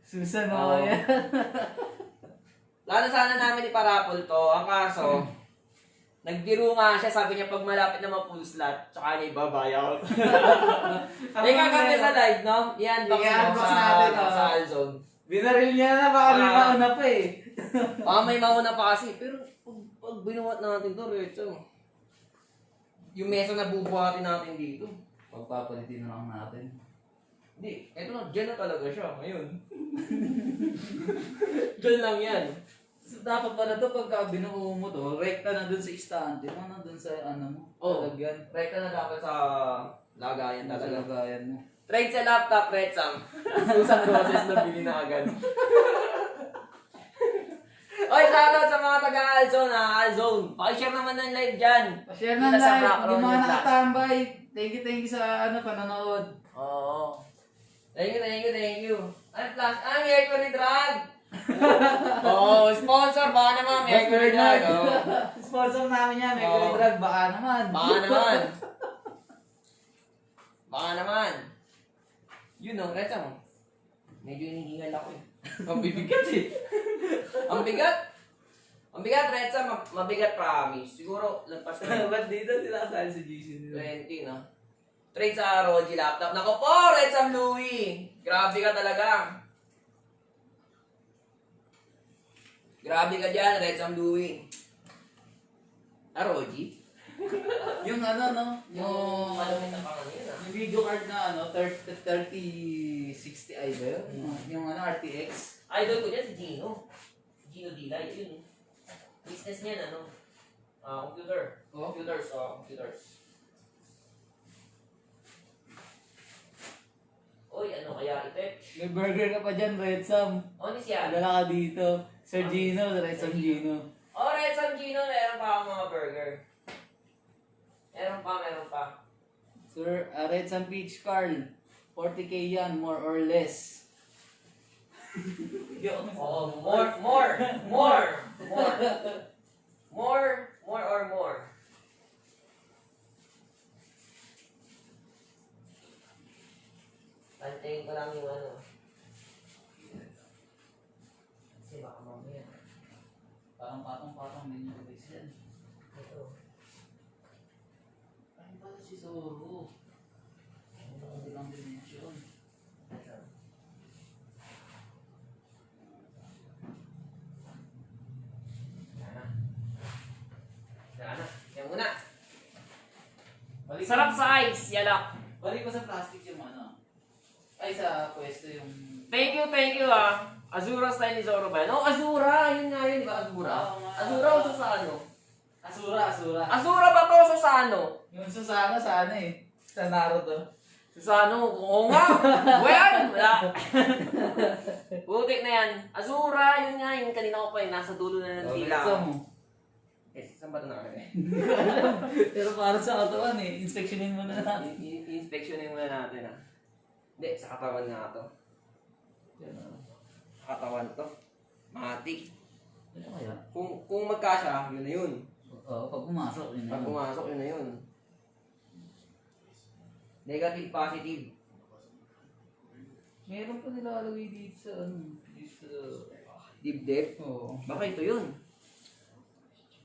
Susan, Oo. yan. Plano sana namin iparapol to. Ang kaso, Nagbiro nga siya, sabi niya pag malapit na ma-full slot, tsaka niya ibabayaw. Eh, kagabi sa live, no? Yan, box I-unbox sa, natin, sa Alzone. Binaril niya na, baka may mauna pa eh. May mauna pa kasi. Pero pag binuhat natin to, Recho, yung mesa na bubuhatin natin dito. Pagpapalitin na lang natin. Hindi, eto na, dyan na talaga siya. Ngayon. Dyan lang yan. So, dapat pala to pagka binuo mo to, rekta na dun sa istante mo, na dun sa ano mo. Oo. Lagyan. Rekta na dapat sa lagayan Sa talaga. lagayan mo. Trade sa laptop, Red Sam. Isang process na bili na agad. Oy, shoutout sa mga taga-Alzone ha, Alzone. Pakishare naman ng live dyan. Pa-share na Dito sa live, background yung mga yung nakatambay. Thank you sa panonood. Oo. Thank you. Ay, plus, Mercury Drug. Oo, sponsor, baka naman, Mercury Drug. Oh. Sponsor namin yan, may Oo. drug, baka naman. Baka naman. Yun o, Reza mo. Medyo hinihingal ako eh. Ang bibigat eh. Ang bigat, Reza. Mabigat, promise. Siguro, lagpas na. Ba't dito sila kasali sa GC nila? 20, no? Trade sa ROG laptop. Nako po, Reza Louie. Grabe ka talaga. Grabe ka dyan, Reza Louie. ROG? Yung ano, no? Yung, malamit na pangalan yun ah. yung video card na ano, 3060i ba yun? Yung ano, RTX. Idol ko dyan si Gino. Si Gino Dilay, yun. Business niya, ano? Computer. Oh? Computers. Uy, ano kaya i-fetch? May burger ka pa dyan, Red Sam. Ano siya? Dala ka dito. Sir Gino, Red Sam Gino. Oh, Red Sam Gino, meron pa akong mga burger. Meron pa. Sir, Red Sam Peach Carl. 40k yan, more or less. Oh, more or more. Pantayin ko lang yung ano. Kasi baka mamaya. Parang patong-patong din yung guys yan. Ito. Ano pala si Zoro? Ano lang dimension? Sana. Yan muna. Balik Sarap sa ice, yalak. Balik ko sa plastic yung ano. Ay, sa pwesto yung... Thank you ah. Azura style ni Zoro ba yan? Oh, Azura! Yun nga yun, di ba Azura? Oo nga. Azura o Susano? Asura. Azura ba to o Susano? Yung Susano sa ano eh. Sa Naruto. Susano, oo nga! Well, wala. Butik na yan. Azura, yun nga, yung kanina ko pa yung nasa dulo na ng Okay, tila. so mo. Eh, saan ba ito nakalagay? Pero para sa katawan eh. Inspectionin mo na natin. I-inspectionin muna natin ah. Hindi, sa katawan nga to. Yan ah. Sa katawan to. Matik. Ano kaya? Kung magkasya, yun na yun. Oo, pag pumasok yun. Pag pumasok, yun na yun. Negative, positive. Meron pa nilalagay dito sa ano. Dito sa... Dibdib. Oo. Baka ito yun.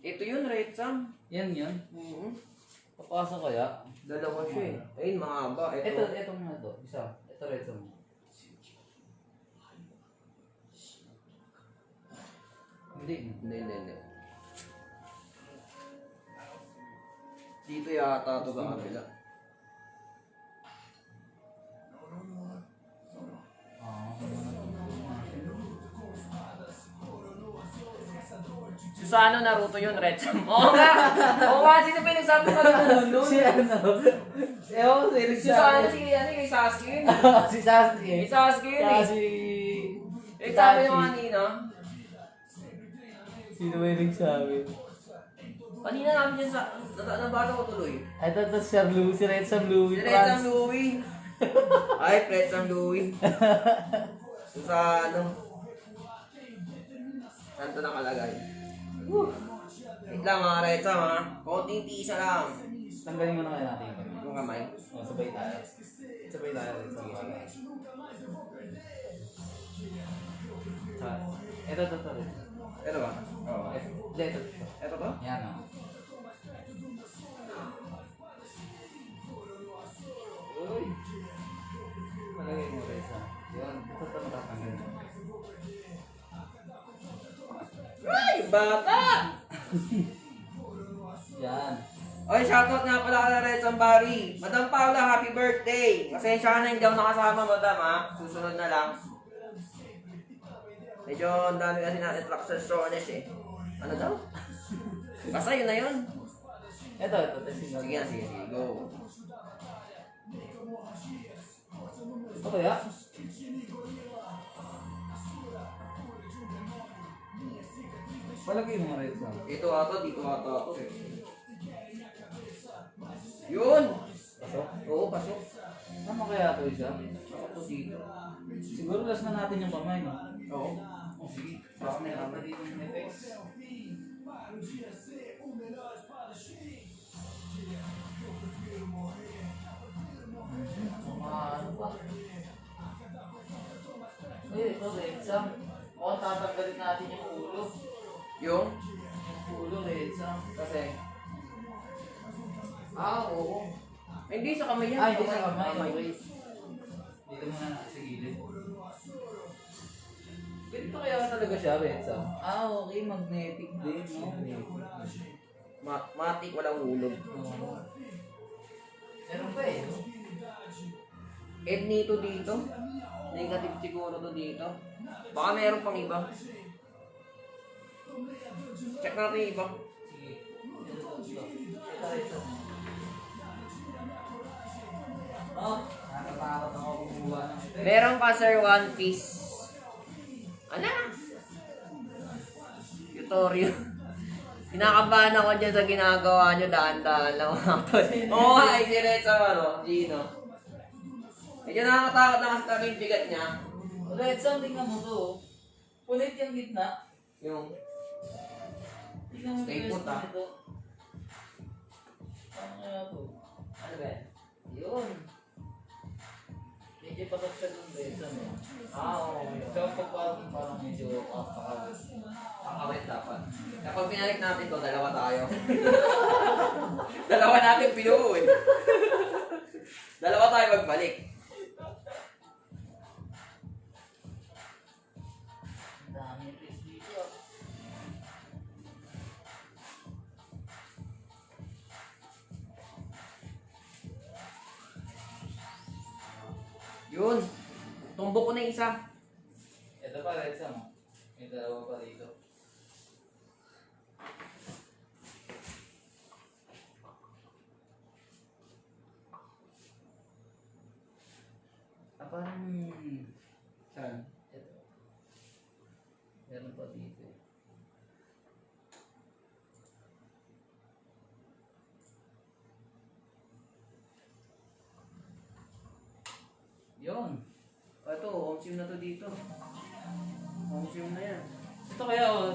Ito yun, Red Sam. Yan yan. Papasok kaya? Dalawa siya eh. Ayun, mahaba. Ito nga to. Isa. Ito rin sa mo. Hindi. Dito yata ito sa kabila. Susano Naruto yun, Red Sam. Oo nga, sino pinagsabi ko nun? Si ano? Ewan ko si Susano, si Sasuke yun. Si Sasuke. Si Sasuke yun eh. Si... Eh, sabi yung kanina. Sino ba yung nagsabi? Kanina namin dyan sa... Nabasa ko tuloy. Ay, ito Sir Louie. Si Red Sam Louie. Si Red Sam Louie. Ay, Red Sam Louie. Susano. Saan ito nakalagay? Wait lang mga Red Sam ha. Konting tisa lang. Tanggalin mo na kaya natin Yung kamay. O, sabay tayo. Sabay tayo rin sa mga. Ito. Ito ba? Oo. Ito. Ito ba? Yan o. Yung bata! Yan. Oy, shoutout nga pala kay Red Sambari. Madam Paula, happy birthday! Pasensya ka na, hindi ako nakasama, madam ha. Susunod na lang. Medyo ang dami kasi natin traction shortness eh. Ano daw? Basta yun na yun. Ito, testing Sige na, sige, sige. Go. Ito kaya? Palagay mo rin sa. Ito ato, dito ato ako. Yun! Pasok? Oo, pasok. Tama kaya ito isa? Ako dito. Siguro last na natin yung kamay, no? Oo. Oh, sige. Last na natin dito yung effects. Ano pa? Ito, exam. O, tatanggalin natin yung ulo. Yung? Yung ulo, exam. Kasi, Oo. Hindi sa kamay yan. hindi sa kamay. Okay. Dito muna na sa gilid. Ganito kaya talaga siya, exam. Okay. Magnetic din, no? Matik, walang hulog. Oo. Meron pa eh, no? Ed nito dito. Negative siguro to dito. Baka meron pang iba. Check natin yung iba. Sige. Ito, ito. Oh, natatakot ako kumuha ng effect. Meron pa sir, one piece. Ano? Tutorial. Kinakabahan ako dyan sa ginagawa nyo. Daan-daan lang mga tol. Oo nga, ay diretso ano, Gino. Medyo nakakatakot na kasi talaga yung bigat niya. Red Sam, tingnan mo to. Punit yung gitna. Yung, Tingnan mo Stay yung put, ah. nito. Ano kaya to? ano ba yan? Yun. Medyo patok siya dun, Red Sam. Oo. So, parang medyo kakawit. Kakawit dapat. Kapag pinalik natin to, dalawa tayo. Dalawa natin pinuun. Dalawa tayo magbalik. Ang dami yung place dito. Ah. Yun. Tumbok ko na yung isa. Ito pa, Red Sam. May dalawa pa dito. Parang... Saan? Ito. Meron pa dito. Yun. Ito, home sim na to dito. Home sim na yan. Ito kaya oh.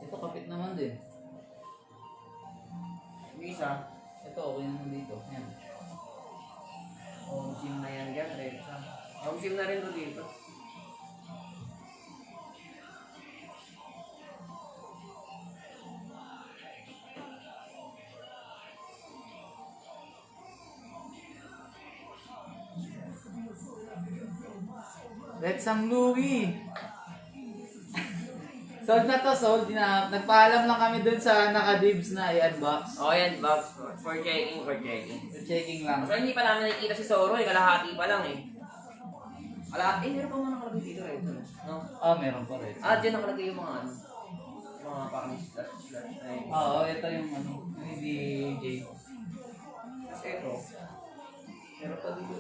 Ito kapit naman din. Yung isa, Ito okay naman dito. Yan. home sim na yan dyan. Rexa. Home sim na rin to dito. Red Sam Louie. Sold na to, sold na. Nagpaalam lang kami dun sa naka-dibs na i-unbox. O yan, box. For checking, for checking. Checking lang. Kasi hindi pa namin nakikita si Zoro eh. Kalahati pa lang eh. Kalahati? Meron pa mga nakalagay dito eh. No? Meron pa rin. Dyan nakalagay yung mga ano. Mga parang slash. Ay. Oo, ito yung ano, yung DJ. Tapos ito. Meron pa dito.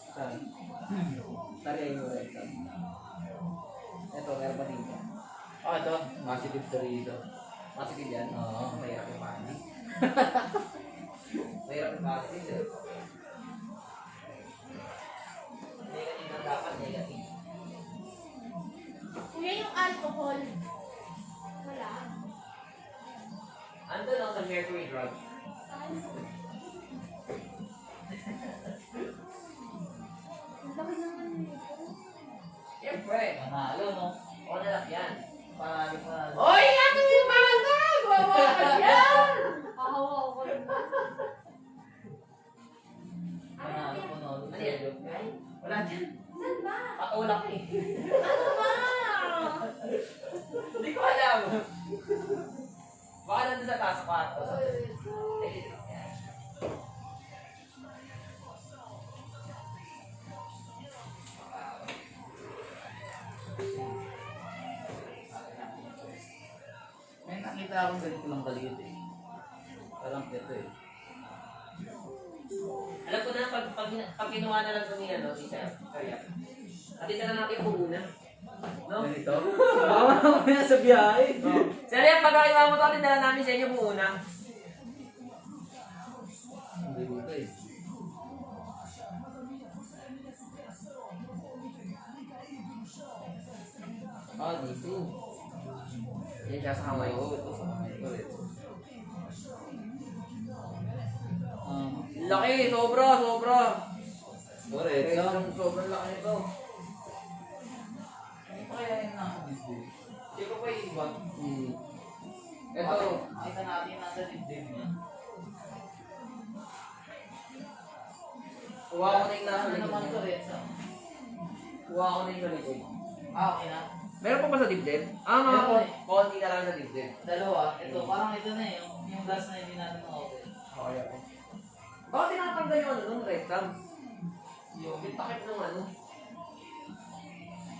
Saan? Tarihay mo rin. Ito, meron pa dito. Ito. Positive to rito. Positive yan? Oo. Mahirap yung pani. Mahirap yung positive eh. Negative na dapat, negative. Kuya, yung alcohol. Wala. Ando lang sa mercury drug. Ang laki naman nito. Siyempre. Manalo, no? O na lang yan. Panalo pa. Oy, natin yung barangay! Wawa ka yan! Kahawa ko rin ba? Panalo pa. akong ganito lang kaliit eh. Parang ito eh. Alam ko na, pag kinuha na lang ito ni, ano, si Sir. Kaya. Atita na natin yung una. No? Ganito? Bawa na kami sa biyahe. Sir, yan, pagkakiwa mo ito, atita na namin sa inyo yung una. Hindi mo ito eh. Oh, dito. Yan siya sa kamay. Oo, ito sa kamay ko rin. Laki, sobra. Correct. Sobrang laki nito. Ano pa kaya yung nakadibdib? Hindi ko pa iiwan. Ito, kita natin nasa dibdib niya. Kuha ko na yung nasa Ano likod naman niya. to, Retsa? Kuha ko na yung sa likod. Ah, okay na. Meron pa ba sa dibdib? Ah, mga Meron eh. konti na lang sa dibdib. Dalawa. Ito, parang ito na eh. Yung last na hindi natin na-open. Okay ako. Bakit tinatanggal yung ano nung right thumb? Yung takip ng ano?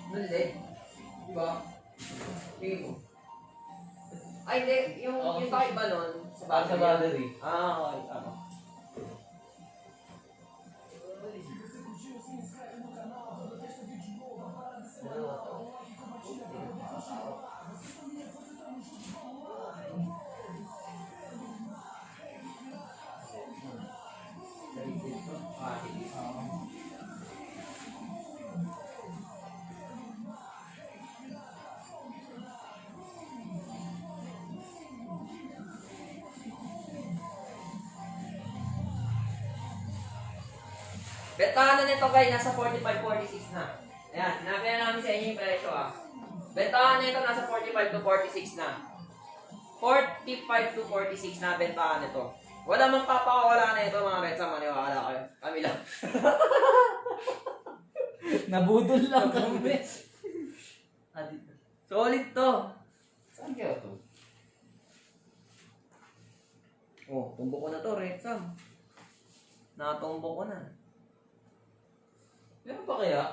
Nung LED. Diba? Tingin mo. Ay, hindi. Yung takip ba nun? Sa battery. Ah, okay. Tama. Ah, sige. Bentahan na nito guys, nasa 45-46 na. Ayan, sinabi na namin sa inyo yung presyo ah. Bentahan nito nasa 45 to 46 na. 45 to 46 na bentahan nito. Wala mang papakawala na ito mga Retsa, maniwala kayo. Kami lang. Nabudol lang kami. Solid to. Saan kaya ito? Oh, tumbok ko na to, Retsa. Natumbok ko na. Meron pa kaya?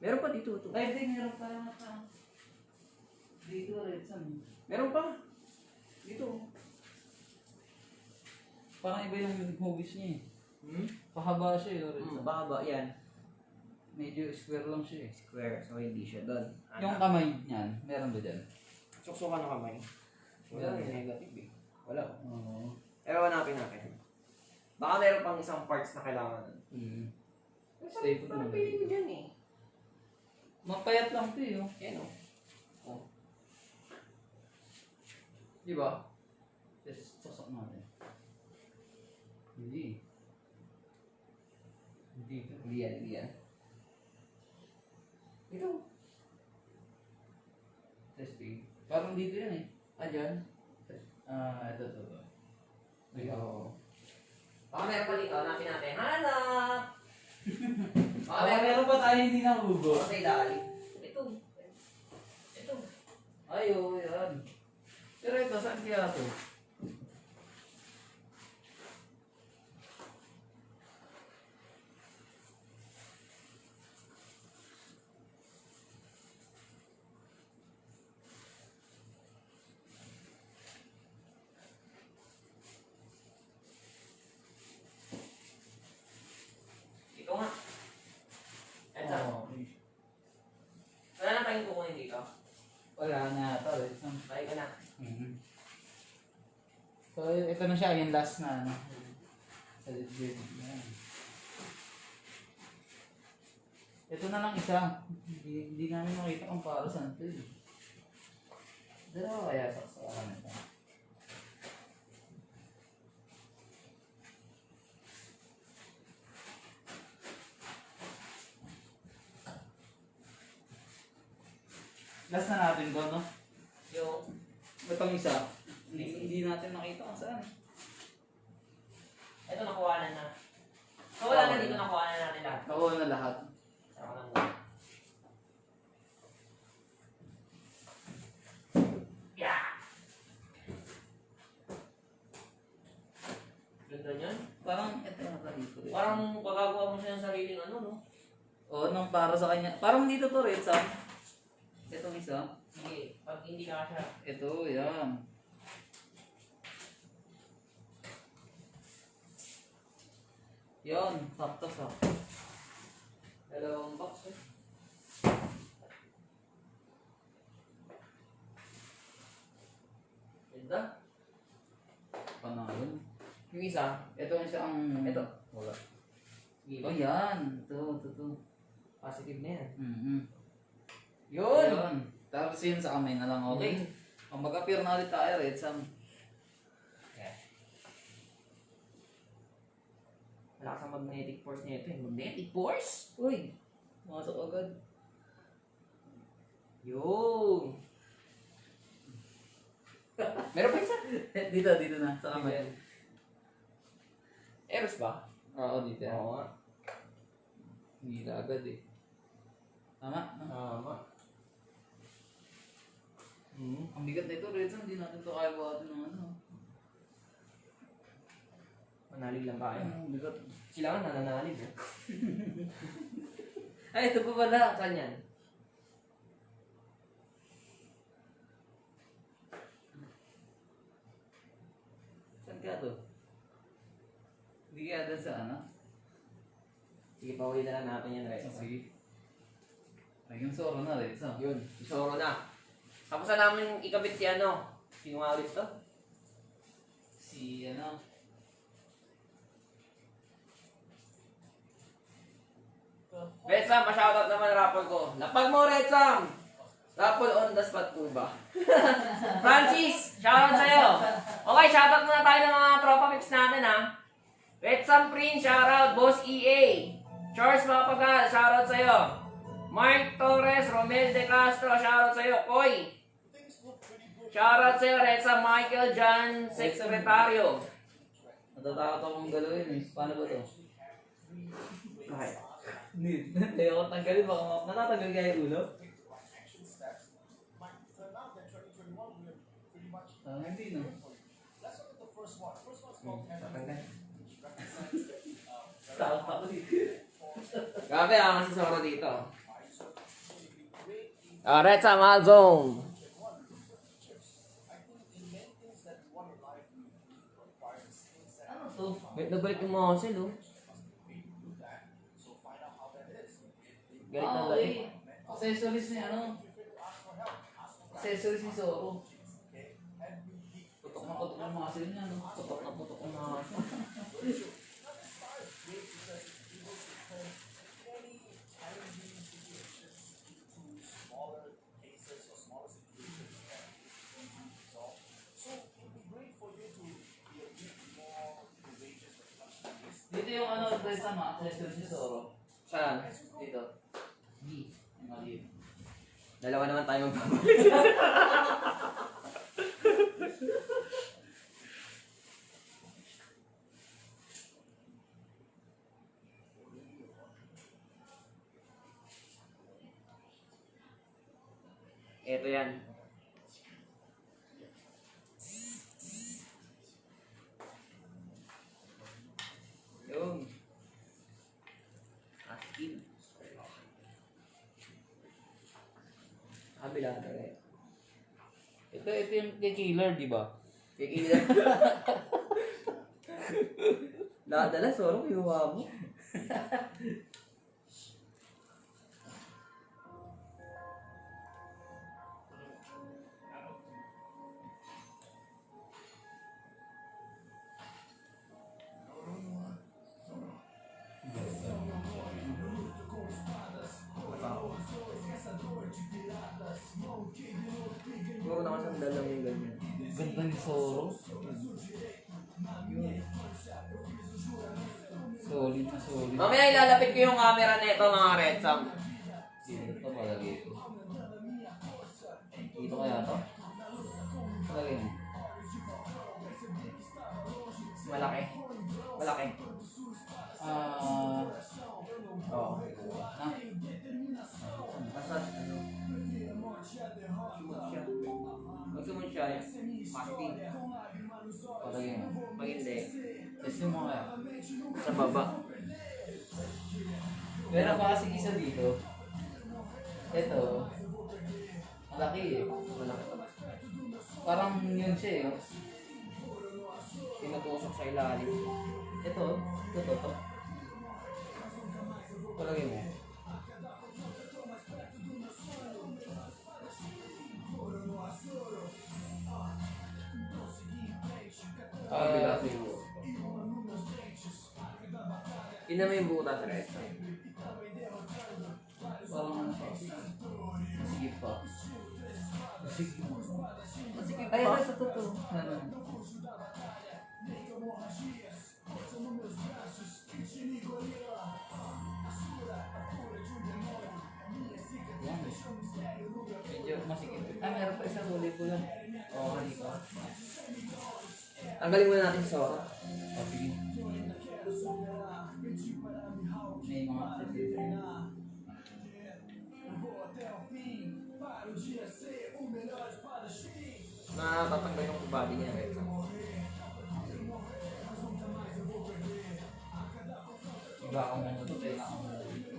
Meron pa dito. To. Ay, hindi. Meron pa yung dito, Retsa. Meron pa. Dito. Parang iba yung hugis niya eh. Hmm? Pahaba siya eh, Retsa. Baba, yan. Medyo square lang siya eh. Square, so hindi siya doon. Yung kamay niyan, meron ba dyan? Suksukan ng kamay. Wala, Wala. negative eh. Wala. Oo. Pero hanapin natin. Baka meron pang isang parts na kailangan. Stay put Parang lang. pili ko dyan eh. Mapayat lang ito eh. Oh. Yan o. Oh. Di ba? Yes, sasok natin. Hindi. Hindi ito. Hindi yan, hindi yan. Ito. Testing. Parang dito yan eh. Ah, dyan? Ito. Oo. Baka meron pa dito. Hanapin natin. Hanap! Baka Baka meron pa tayo hindi nahugo. sa ilalim. Ito. Ito. Ay, oo, yan. Pero ito, saan kaya ito? Ito nga. Ito. Oo. Wala na tayong kukunin dito. Wala na ito. Isang... Balik ka na. So, ito na siya, yung last na ano. Sa dibdib. Yan. Ito na lang isa. Hindi namin makita kung para saan ito eh. Dalawa kaya saksakan ito. Last na natin to, no? Yung Itong isa. Hindi natin nakita kung saan. ito nakuha na. So wala na dito, nakuha na natin lahat. Nakuha na lahat. Saka lang muna. Yeah! Ganda niyan. Parang ito na dito. Parang pagagawa mo siya ng sariling ano, no? Oo, nung para sa kanya. Parang dito to, Red Sam. Itong isa. Sige. Pag hindi kasha. Ito, yan. Yan, sakto sa. Dalawang box eh. Ganda. Panalo. Yung isa, Ito ang siya ang... Ito. Wala. gilid. Oh, yan. Ito. Positive na yan. Mm-hmm. Yun! Yun. Tapos yun sa kamay na lang, okay? Ang mag-appear na ulit tayo, Red Sam. Malakas ang magnetic force nito eh. Magnetic force? Uy! Masok agad. Yun! Meron pa isa? dito na, sa kamay. Eros ba? Oo, dito. Oo nga. Hindi na agad eh. Tama? No? Tama. Ang bigat nito, Red Sam. Hindi natin ito kaya buhatin ng ano. Manalig lang tayo. Ang bigat. Sila nga nananalig eh. Ay, ito pa pala. Saan yan? Saan ka to? Hindi kaya doon sa ano? Sige, pauwi na lang natin yan, Rex. Sige. Ay, yung soro na, Red Sam. Yun, isoro na. Tapos na namin ikabit si ano. Sino nga ulit to? Si ano? Red Sam, pa-shoutout naman rapol ko. Lapag mo, Red Sam! Rapol on the spot po ba? Francis, shoutout sa'yo. Okay, shoutout muna tayo ng mga tropa mix natin ha. Red Sam Prince, shoutout. Boss EA. Charles Mapagal, shoutout sa'yo. Mark Torres, Romel De Castro, shoutout sa'yo. Koy. Shoutout sa'yo, Red Sam Michael John, Sekretaryo. Natatakot akong galawin eh. Paano ba to? Okay. Hindi. Ayoko tanggalin. Baka natatanggal kaya yung ulo. Hindi no. Tatanggal. Takot ako dito. Grabe ah, kasi soro dito. Red Sam Zone. Ano to? Nagbalik yung muscle oh. Galit na Okay. galit. Accessories ni ano? Accessories ni Zoro. Putok na putok ang muscle niya, no? Putok na putok ang muscle. Dito yung ano, Red Sam, accessories ni Zoro. Saan? Dito. Hindi. Yung mali. Dalawa naman tayo magpapalik. Ito yan. Yung. Askin. Kabila na rin. Ito yung kay Killer, di ba? Kikila. Nakadala, sorong kinuha mo. Siguro nakasandal lang yung ganyan. Ganda ni Zoro. Solid na solid. Mamaya ilalapit ko yung camera nito mga Red Sam. Dito pa palagay ito. Dito kaya to? Palagay mo. Malaki. Malaki. Oo. Ha? Basta ano. Sumot siya. Pag sumot siya, pasti. Palagay mo. Pag hindi, Testing mo kaya. sa baba. Pero pa kasi isa dito. Ito. Malaki eh. Malaki to. Parang yun siya eh. Tinutusok sa ilalim. Ito. Ito. Palagay mo. Ah, Ina mo yung butas, Red. parang ano siya. Sige pa. Sige pa. Ay, ito. Ano? Yan. Medyo masikip. Ah, meron pa isang huli ko lang. Oo, mali pa. Tanggalin muna natin sa Sora. Oh, sige. May mga Natatanggal yung body niya, Red. iba ako muna ito. Kailangan ko muna dito.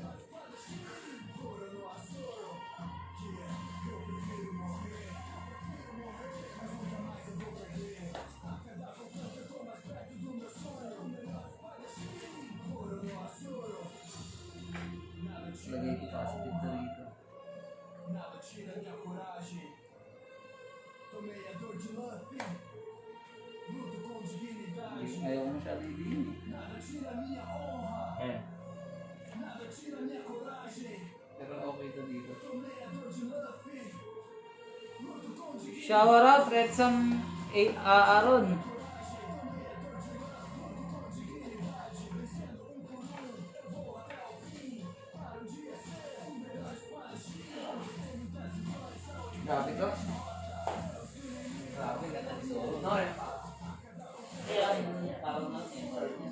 Lagay ko positive na rito. Ayaw mo siya liliin. Eh. Pero okay to dito. Shower out, Red Sam Aaron. Grabe to. Grabe, ganda ni Zoro. No, Red. Kaya, parang natin, parang niya.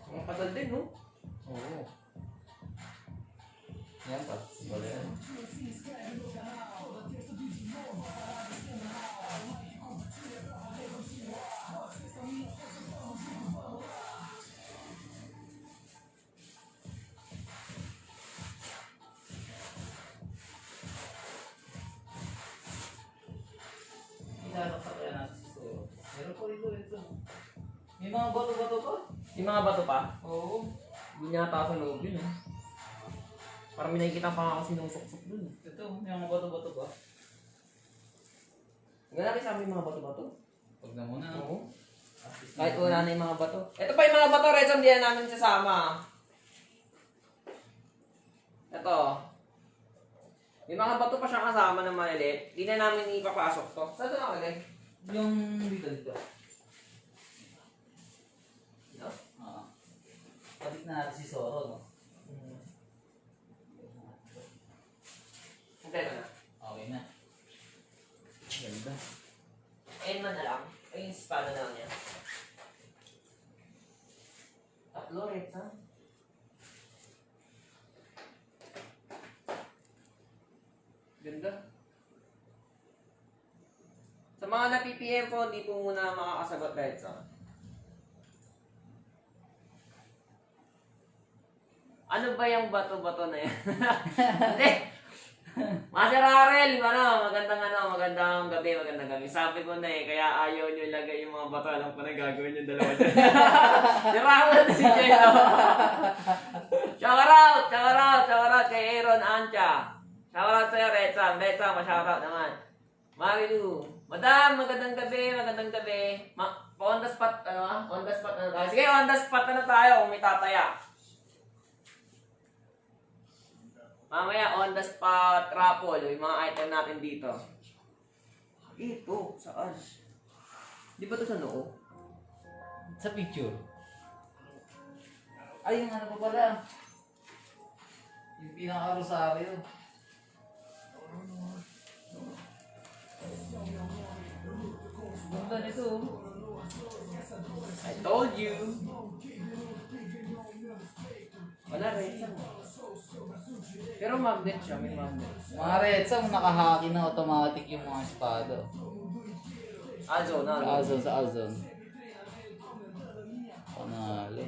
Ang tagal din, no? Oo. Yan pa. Wala yan. Ilalaksak kaya natin si Zoro. Meron po ito. May mga bato-bato pa. Yung mga bato pa, Oo. hindi niya ata sa loob yun, eh. Parang may nakikita pa ako sinusok-sok dun. Ito, may mga bato-bato ba? Ganun sa amin yung mga bato-bato. Huwag na muna. Oo. At least Kahit wala na yung mga bato. Ito pa yung mga bato, Red, hindi na namin sasama. Ito. May mga bato pa siya kasama ng maliliit. Hindi na namin ipapasok to. Saan ito nakalagay? Yung dito. No? Oo. Kapit na natin si Zoro, no? Hintay ko na. Okay na. Ganda. Ayun man na lang. Ayun yung espada na lang niya. Tatlo, Red, ha? Ganda. Sa mga na-PPM po, hindi po muna makakasagot, Red, ha? Ano ba yung bato-bato na yan? Hindi! Master Arel, magandang gabi. Sabi ko na eh, kaya ayaw nyo ilagay yung mga bato. Alam ko na gagawin yung dalawa dyan. Sirawan na si Jello. Shout out kay Aaron Ancha. Shout out sa'yo, Retsam, ma-shout out naman. Marilu, Madam, magandang gabi. On the spot na tayo. Sige, on the spot na tayo kung may tataya. Mamaya, on the spot, raffle, yung mga item natin dito. Ito, saan? Di ba ito sa noo? Sa picture. Ay, yung ano pa pala. Yung pinaka-rosaryo. Ganda nito. I told you. Wala rin. Pero magnet siya, may magnet. Mga Retsam, nakahaki na automatic yung mga espada. Alzo, na. Sa Azon. Panalo.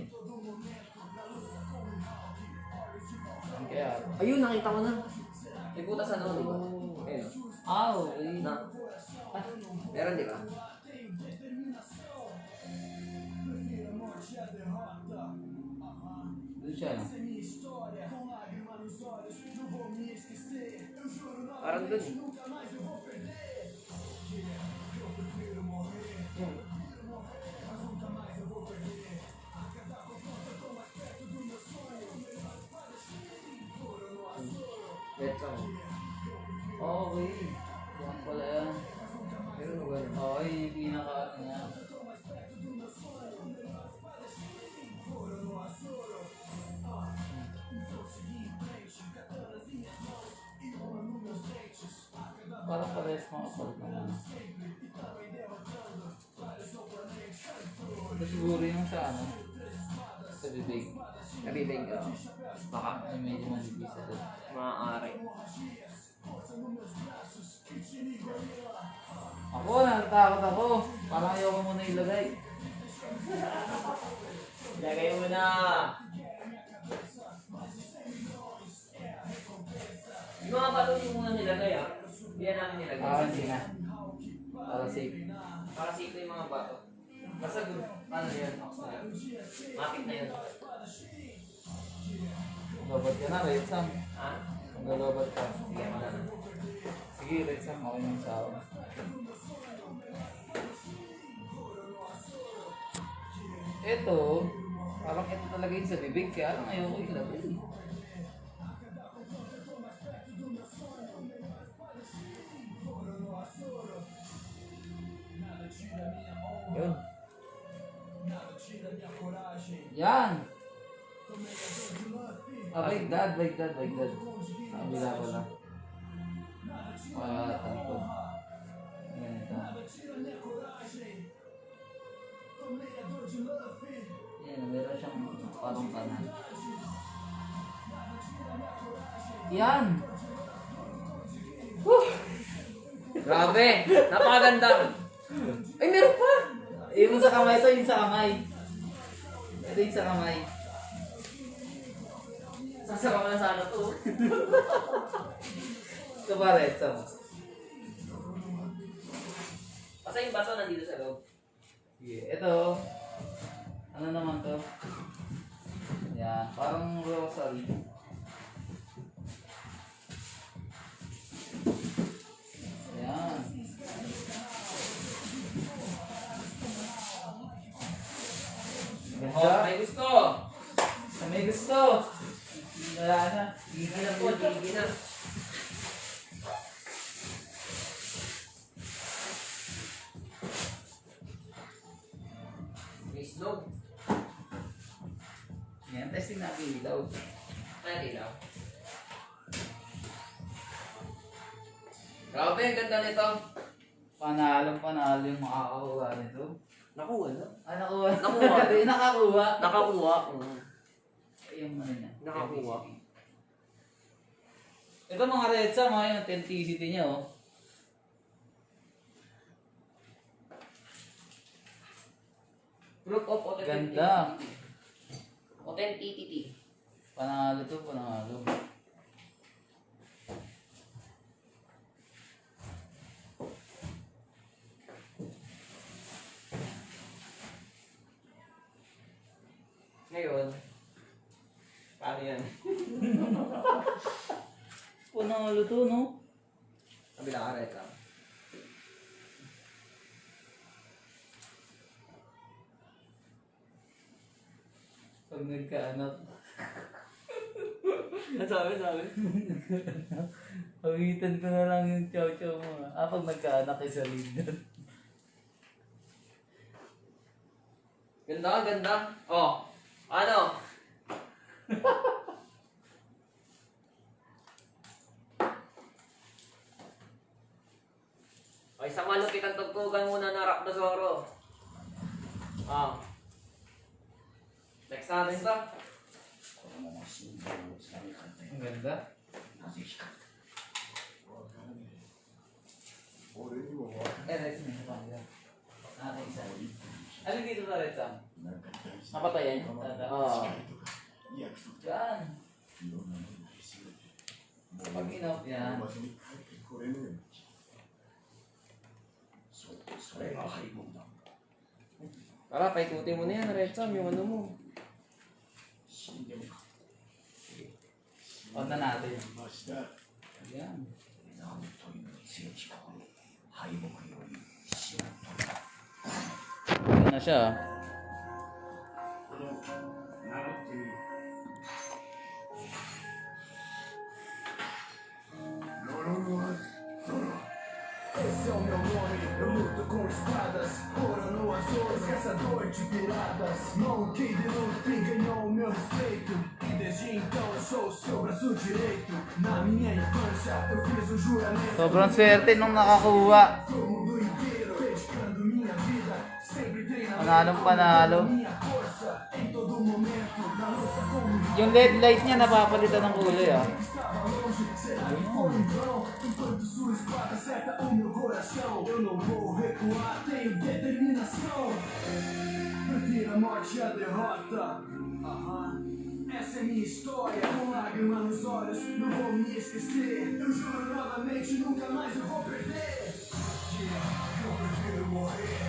Ang kaya? Ayun, nakita ko na. May butas ano, di ba? Ayun. Okay. Na. Meron, di ba? Doon siya, no? Parang dun. Red song. Okay. Yan pala yan. Meron na gano'n. Okay, yung pinaka niya. Parang parehas mga kapal naman. Ito siguro yung sa ano? Sa bibig. Nabibig ka. Baka. Ay, medyo manipis ito. Maaari. Ako, natatakot ako. Parang ayoko muna ilagay. Lagay mo na. Yung mga bato yung muna nilagay ah. Hindi na namin nilagay. Hindi na. Para safe. Para safe yung mga bato. Basta good. Ano yan? Matik na yun. Lobat ka na, Red Sam. Ha? Magalobat ka. Sige, wala na. Sige, Red Sam. Okay yung sa akin. Ito, parang ito talaga yung sa bibig. Kaya lang ayoko ilagay. Yun. Yan! Baigdad. Kabila pala. Talikod. Ganito. Yan, meron siyang parang kanan. Yan! Grabe! Napakaganda! Ay, meron pa! Yung sa kamay ito, yung sa kamay. Ito yung sa kamay. Sasama ko na sana to. Ito ba, Red Sam? Basta yung bato nandito sa loob. Sige, ito. Ano naman to? Yan, parang rosary. Yan. Oh, Ganda. may gusto! Sa may gusto. Wala na. Gigi na po, gigi na. May snow. Yan, testing natin ilaw. Ay, dilaw. Grabe, ang ganda nito. Panalo yung makakakuha nito. Nakuha na. Ah, nakuha. Nakuha. Nakakuha. Nakakuha. Yung ano niya. Nakakuha. Ito mga Red Sam, yung authenticity niya, oh. Proof of authenticity. Ganda. Authenticity. Panalo to, panalo. Ngayon, paano yan? Panalo to, no? Kabila ka rin ka. Pag nagkaanak. Ano sabi? Pagitan ko na lang yung chow-chow mo. Pag nagkaanak kay sa lindan. Ganda, ganda. Oh, ano? O, isang malupit ang tugtugan muna na Rapdosoro. Ah. Next natin to. Ang ganda. Eh, next. Ating side. Alin dito sa Red Sam? Napatayan? Oo. Yan. Pag inoff yan. Tara, paikutin mo na yan, Red Sam, yung ano mo. On na natin. Yan. Yan na siya. Esse é o meu nome, eu luto com espadas, corono azul, caçador de piratas. Monkey de Luffy ganhou o meu respeito, e desde então eu sou o seu braço direito. Na minha infância eu fiz um juramento, Sobrang swerte nung nakakuha. pro mundo inteiro, dedicando minha vida, sempre treinamento. Panalong panalo. Minha força em todo momento, na luta com o Yung LED lights niya napapalitan ng kulay ah. estava longe, será que foi em vão? Enquanto sua espada acerta o meu coração, eu não vou recuar, tenho determinação. Prefiro a morte e a derrota. Essa é minha história, com lágrima nos olhos, não vou me esquecer. Eu juro novamente, nunca mais eu vou perder. Eu prefiro morrer,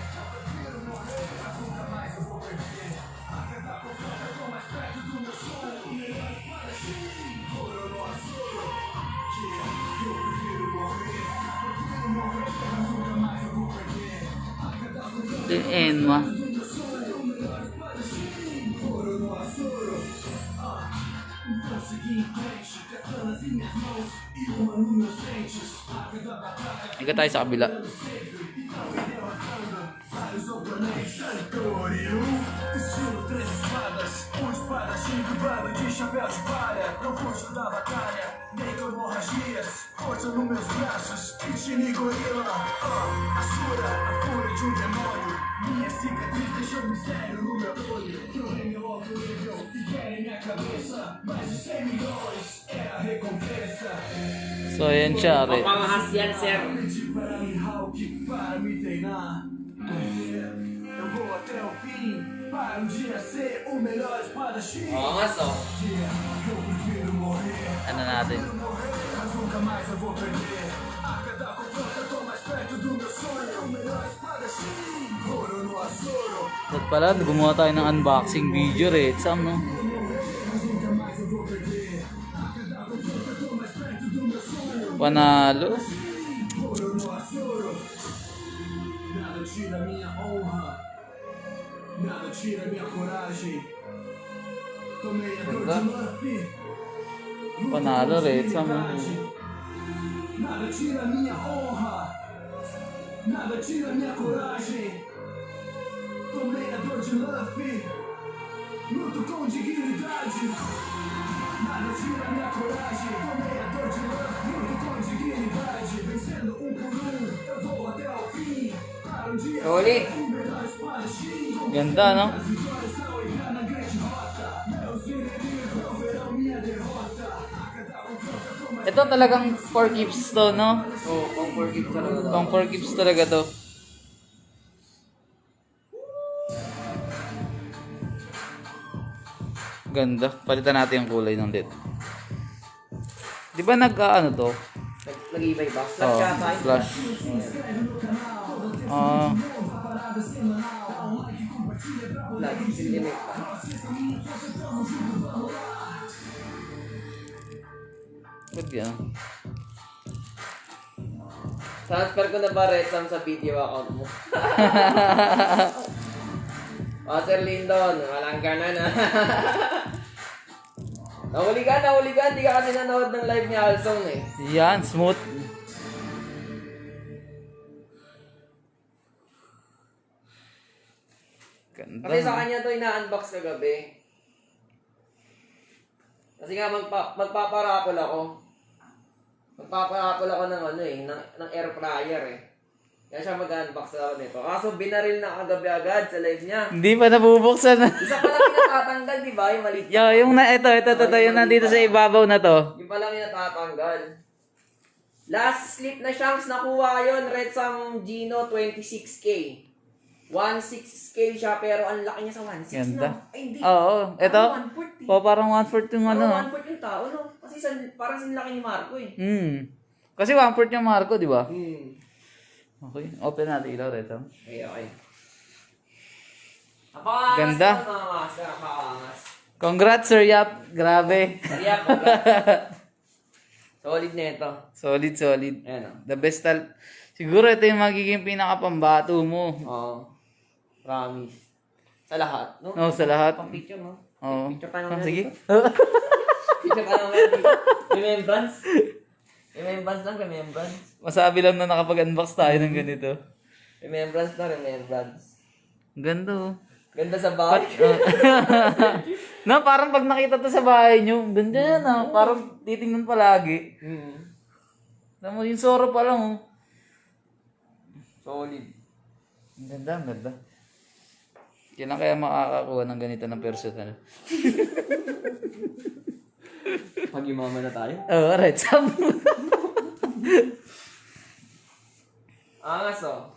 mas nunca mais eu vou perder. A cada confronto eu tô mais perto do meu sonho. O melhor espadachim, corono azul. Eu prefiro morrer, mas nunca mais eu vou perder. A cada confronto Tiin mo. do meu sonho. O melhor espadachim, corono azul. Então segui em frente, katanas em minhas mãos e uma nos meus dentes. A cada batalha Ika tayo sa kabila. vários oponentes. Santorio, estilo três espadas, um espadachim do bando de chapéu de palha. Não fujo da batalha, nem com hemorragias. Força nos meus braços, Ichini gorila. Asura, a fúria de um demônio. Minha cicatriz deixou um mistério no meu olho. Provei meu alto nível e querem minha cabeça. Mais de 100 milhões é a recompensa. So yan siya, Red. Mapangahas yan, sir. Pedi para mim, Hulk, para me treinar. Eu vou até o fim, para um dia ser o melhor espadachim. Oo nga, so. Eu prefiro morrer, Ano natin? mas nunca mais eu vou perder. A cada confronto eu tô mais perto do meu sonho. O melhor espadachim, Corono Azul. At pala, gumawa tayo ng unboxing video, Red Sam, no? Mas nunca mais eu vou perder. A cada confronto eu tô mais perto do meu sonho. Panalo. Corono Azul. Nada tira minha honra, nada tira minha coragem. Tomei a dor de Luffy. Panalo, Red Sam, no? Nada tira minha honra, nada tira minha coragem. Tomei a dor de Luffy. Luto com dignidade. Nada tira minha coragem. Tomei a dor de Luffy. Luto com dignidade. Vencendo um por um, eu vou até o fim. Para um dia Ulit. ser o melhor espadachim. Ganda, no? As vitórias ao entrar na grande rota. Meus inimigos verão minha derrota. A cada confronto eu tô mais Ito talagang 4 keeps to, no? Oo, pang 4 gift talaga. Pang 4 keeps talaga to. Ganda. Palitan natin yung kulay ng LED. Di ba ano to? Nag-iba-iba. Flash Oh, yata. flash. Ah, Flash. Sindinig pa. ba't yan? Transfer ko na ba, Red Sam, sa video account mo? Sir Lindon, walang ganan na. Nahuli ka. Hindi ka kasi nanood ng live ni Alson eh. Yan, smooth. Ganda. Kasi sa kanya to ina-unbox kagabi. Kasi nga magpaparapol ako. Magpaparapol ako ng ng air fryer eh. Kaya siya mag-unbox ako nito. Kaso binaril na kagabi agad sa live niya. Hindi pa nabubuksan. Isa pa lang yung natatanggal, di ba? Yung maliit. Yung ito, yung nandito sa ibabaw na to. Yung pa lang yung natatanggal. Last slip na shanks nakuha yon, Red Sam Gino 26K. 1/6 scale siya, pero ang laki niya sa 1/6 Ganda. na. Ay, hindi. Oo, ito. Parang 1/4 eh. Parang 1/4 yung ano. Parang 1/4 yung tao, no? Kasi parang sinlaki ni Marco eh. Kasi 1/4 yung Marco, di ba? Hmm. Okay, open natin ilaw rito. Okay, okay. Napakangas Ganda. na mga master, napakangas. Congrats, Sir Yap. Grabe. Kaya, solid na ito. Solid, solid. Ayan o. The best siguro ito yung magiging pinakapambato mo. Oo. Promise. Sa lahat, no? No, sa lahat. Pang picture, no? Oo. Picture pa naman. Sige. Picture pa naman. Remembrance. Remembrance lang, remembrance. Masabi lang na nakapag-unbox tayo ng ganito. Remembrance na, remembrance. Ganda oh. Ganda sa bahay. No, parang pag nakita to sa bahay nyo, ganda yan ah. Parang titingnan palagi. Tama mo, yung Zoro pa lang oh. Solid. Ang ganda, ang ganda. Kailan kaya makakakuha ng ganito ng personal? Pag yumama na tayo. Oo, right. Angas oh.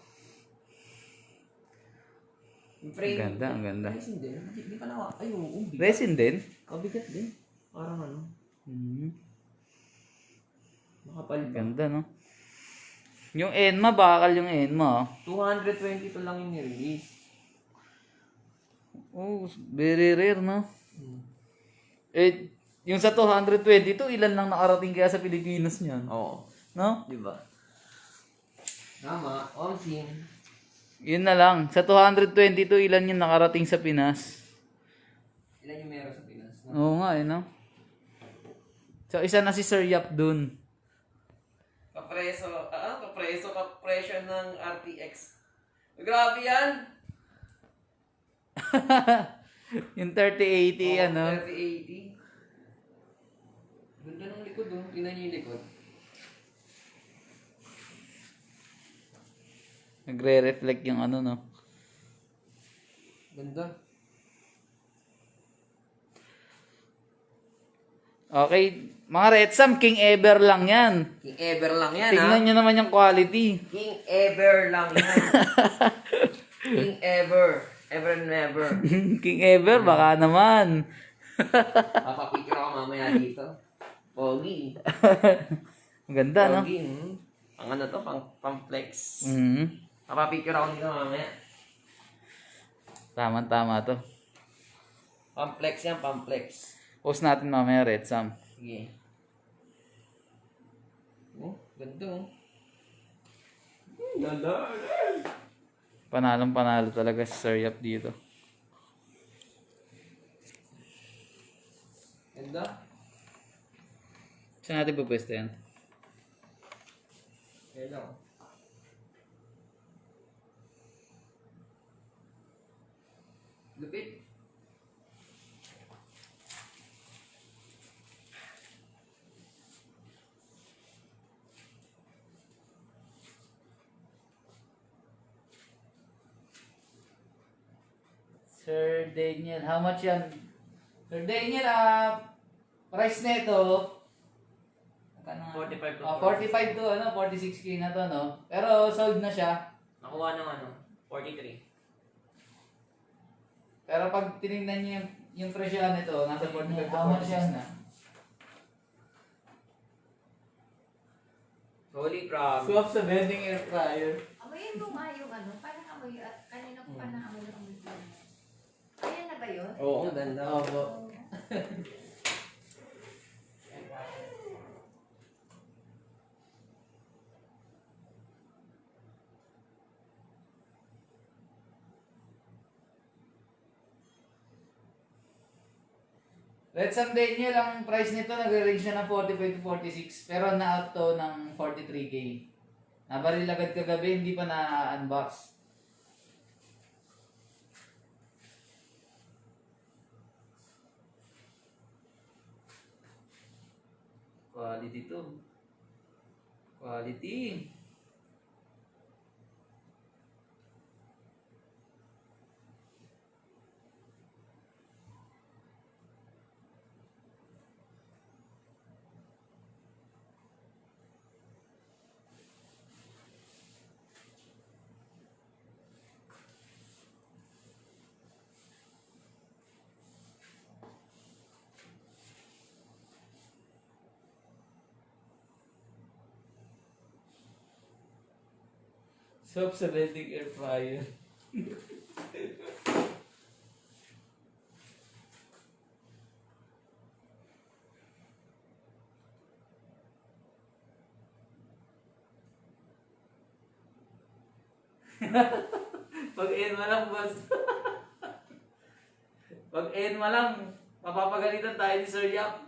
Yung frame. Ang ganda, ang ganda. Resin din. Hindi pa na. Ay, oo. Bigat. Resin din? Kabigat din. Parang ano. Makapal ba? Ganda no? Yung Enma, bakal yung Enma. 222 lang yung nirelease. Oh, very rare no? Eh, yung sa 222, ilan lang nakarating kaya sa Pilipinas niyan? Oo. No? Di ba? Tama. Omsin. Yun na lang. Sa 222, ilan yung nakarating sa Pinas? Ilan yung meron sa Pinas? No? Oo nga eh, no? So, isa na si Sir Yap dun. Kapresyo ng RTX. Grabe yan! Yung 3080, ano? 3080. Ganda ng likod, oh. Tingnan niyo yung likod. Nagre-reflect yung ano, no? Ganda. Okay, mga Retsam, King Ever lang yan. King Ever lang yan, Tingnan nyo naman yung quality. King Ever lang yan. King Ever. Ever and never. King Ever, baka naman. Papapicture ako mamaya dito. Pogi. Ang ganda, no? Pogi, Pang ano to? Pang flex. Mhm. Papapicture ako dito mamaya. Tama-tama to. Pang flex yan, pang flex. Post natin mamaya, Retsam. Sige. Oh, ganda oh. Ganda. Panalong-panalo talaga si Sir Yap dito. Ganda. Saan natin pupwesto yan? Hello. Lupit. Sir Daniel, how much yan? Sir Daniel, price nito, 45 to 45 to, 46K na to, no? Pero sold na siya. Nakuha ng 43. Pero pag tinignan niyo yung presyo nito, nasa 45 to 46 na. Holy crap. Swap sa vending air fryer. Amoyin mo nga yung ano, parang amoy, kanina ko pa na-amoy yung amoy. Ayan na ba yun? Oo, ganda. Opo. Red Sam Daniel, ang price nito nag-range siya ng 45 to 46 pero na-out to ng 43K. Nabaril agad kagabi, hindi pa na-unbox. Quality to. Quality. Self-selecting air fryer. Pag-end mo lang, boss. Pag-end mo lang, mapapagalitan tayo ni Sir Yap.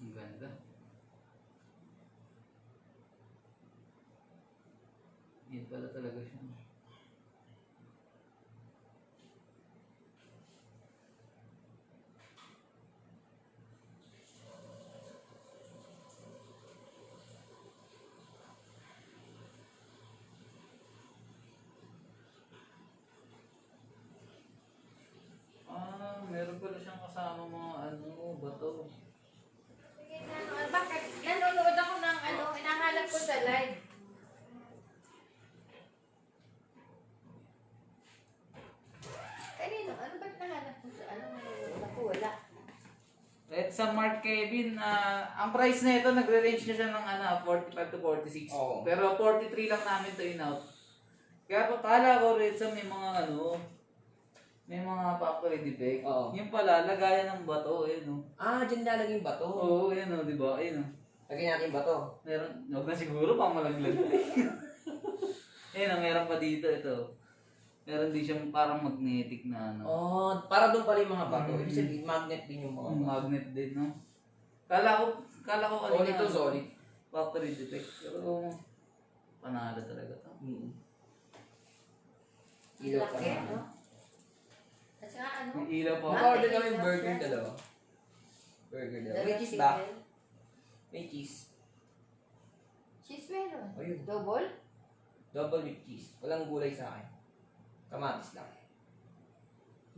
Ang ganda. Yan pala talaga siya. Meron pala siyang kasama mga ano, bato. Sige na, ano, bakit? Nanonood ako ng ano, hinahanap ko sa live. Kanino? Ano ba't nahanap ko sa ano? Nanonood ako, wala. At sa Mark Kevin, ang price na ito, nagre-range na siya ng 45 to 46. Oo. Pero 43 lang namin to in-out. Kaya pa kala ko rin sa may mga may mga factory defect. Oo. Yung pala, lagayan ng bato, ayun o. Dyan lalagay yung bato. Oo, ayun o, di ba? Ayun o. Lagyan natin yung bato. Meron, huwag na siguro pang malaglag. Ayun o, meron pa dito, ito. Meron din siyang parang magnetic na ano. Para doon pala yung mga bato. Ibig sabihin, magnet din yung mga bato. Magnet din, no? Kala ko Solid to solid. Factory defect. Pero, panalo talaga to. Ilaw pa Laki, naman. no? At saka ano? May ilaw pa. Mag-order kami ng burger dalawa. Burger dalawa. May cheese ba? Single. May cheese. Cheese meron. Ayun. Double? Double with cheese. Walang gulay sa akin. Kamatis lang.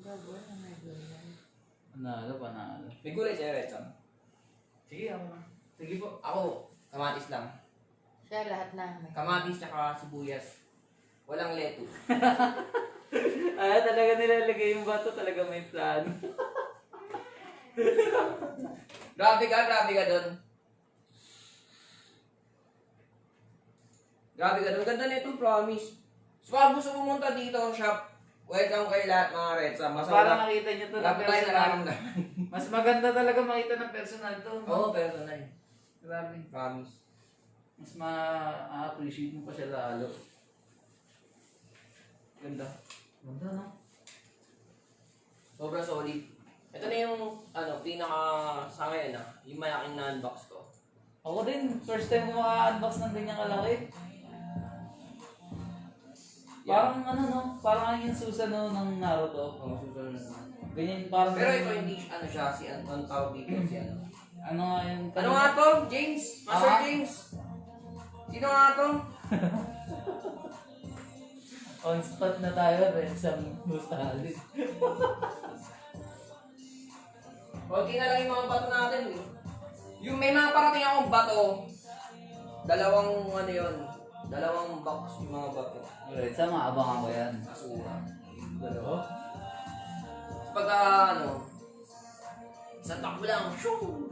Double na may gulay. Panalo. May gulay sa'yo, Retsam. Sige, ako na. Sige po. Ako, kamatis lang. Siya lahat na. May Kamatis tsaka sibuyas. Walang lettuce. Talaga nilalagay yung bato, talaga may plano. Grabe ka doon. Ganda na itong promise. So, kung gusto pumunta dito, shop, welcome kayo lahat mga Retsam. Para makita nyo to ng Lapit tayo personal. nararamdaman. Mas maganda talaga makita ng personal to. Oo, personal. Grabe. Promise. Mas ma-appreciate mo pa siya lalo. Ganda. Ganda, no? Sobrang solid. Ito na yung pinaka sa ngayon yung malaking na-unbox ko. Ako din, first time ko maka-unbox ng ganyang kalaki. Parang parang yung Susan ng Naruto. Susunod na. Ganyan parang... Pero ito hindi siya, si Anton tawag dito si ano. Ano nga yung... Ano nga to? James? Master James? Sino nga to? On spot na tayo, Rensam Mustahalit. Konti na lang yung mga bato natin eh. Yung may mga parating akong bato, dalawang box yung mga bato. Rensam, maabangan ko yan. Asura. Dalawa? Pagka isang takbo lang, shoo!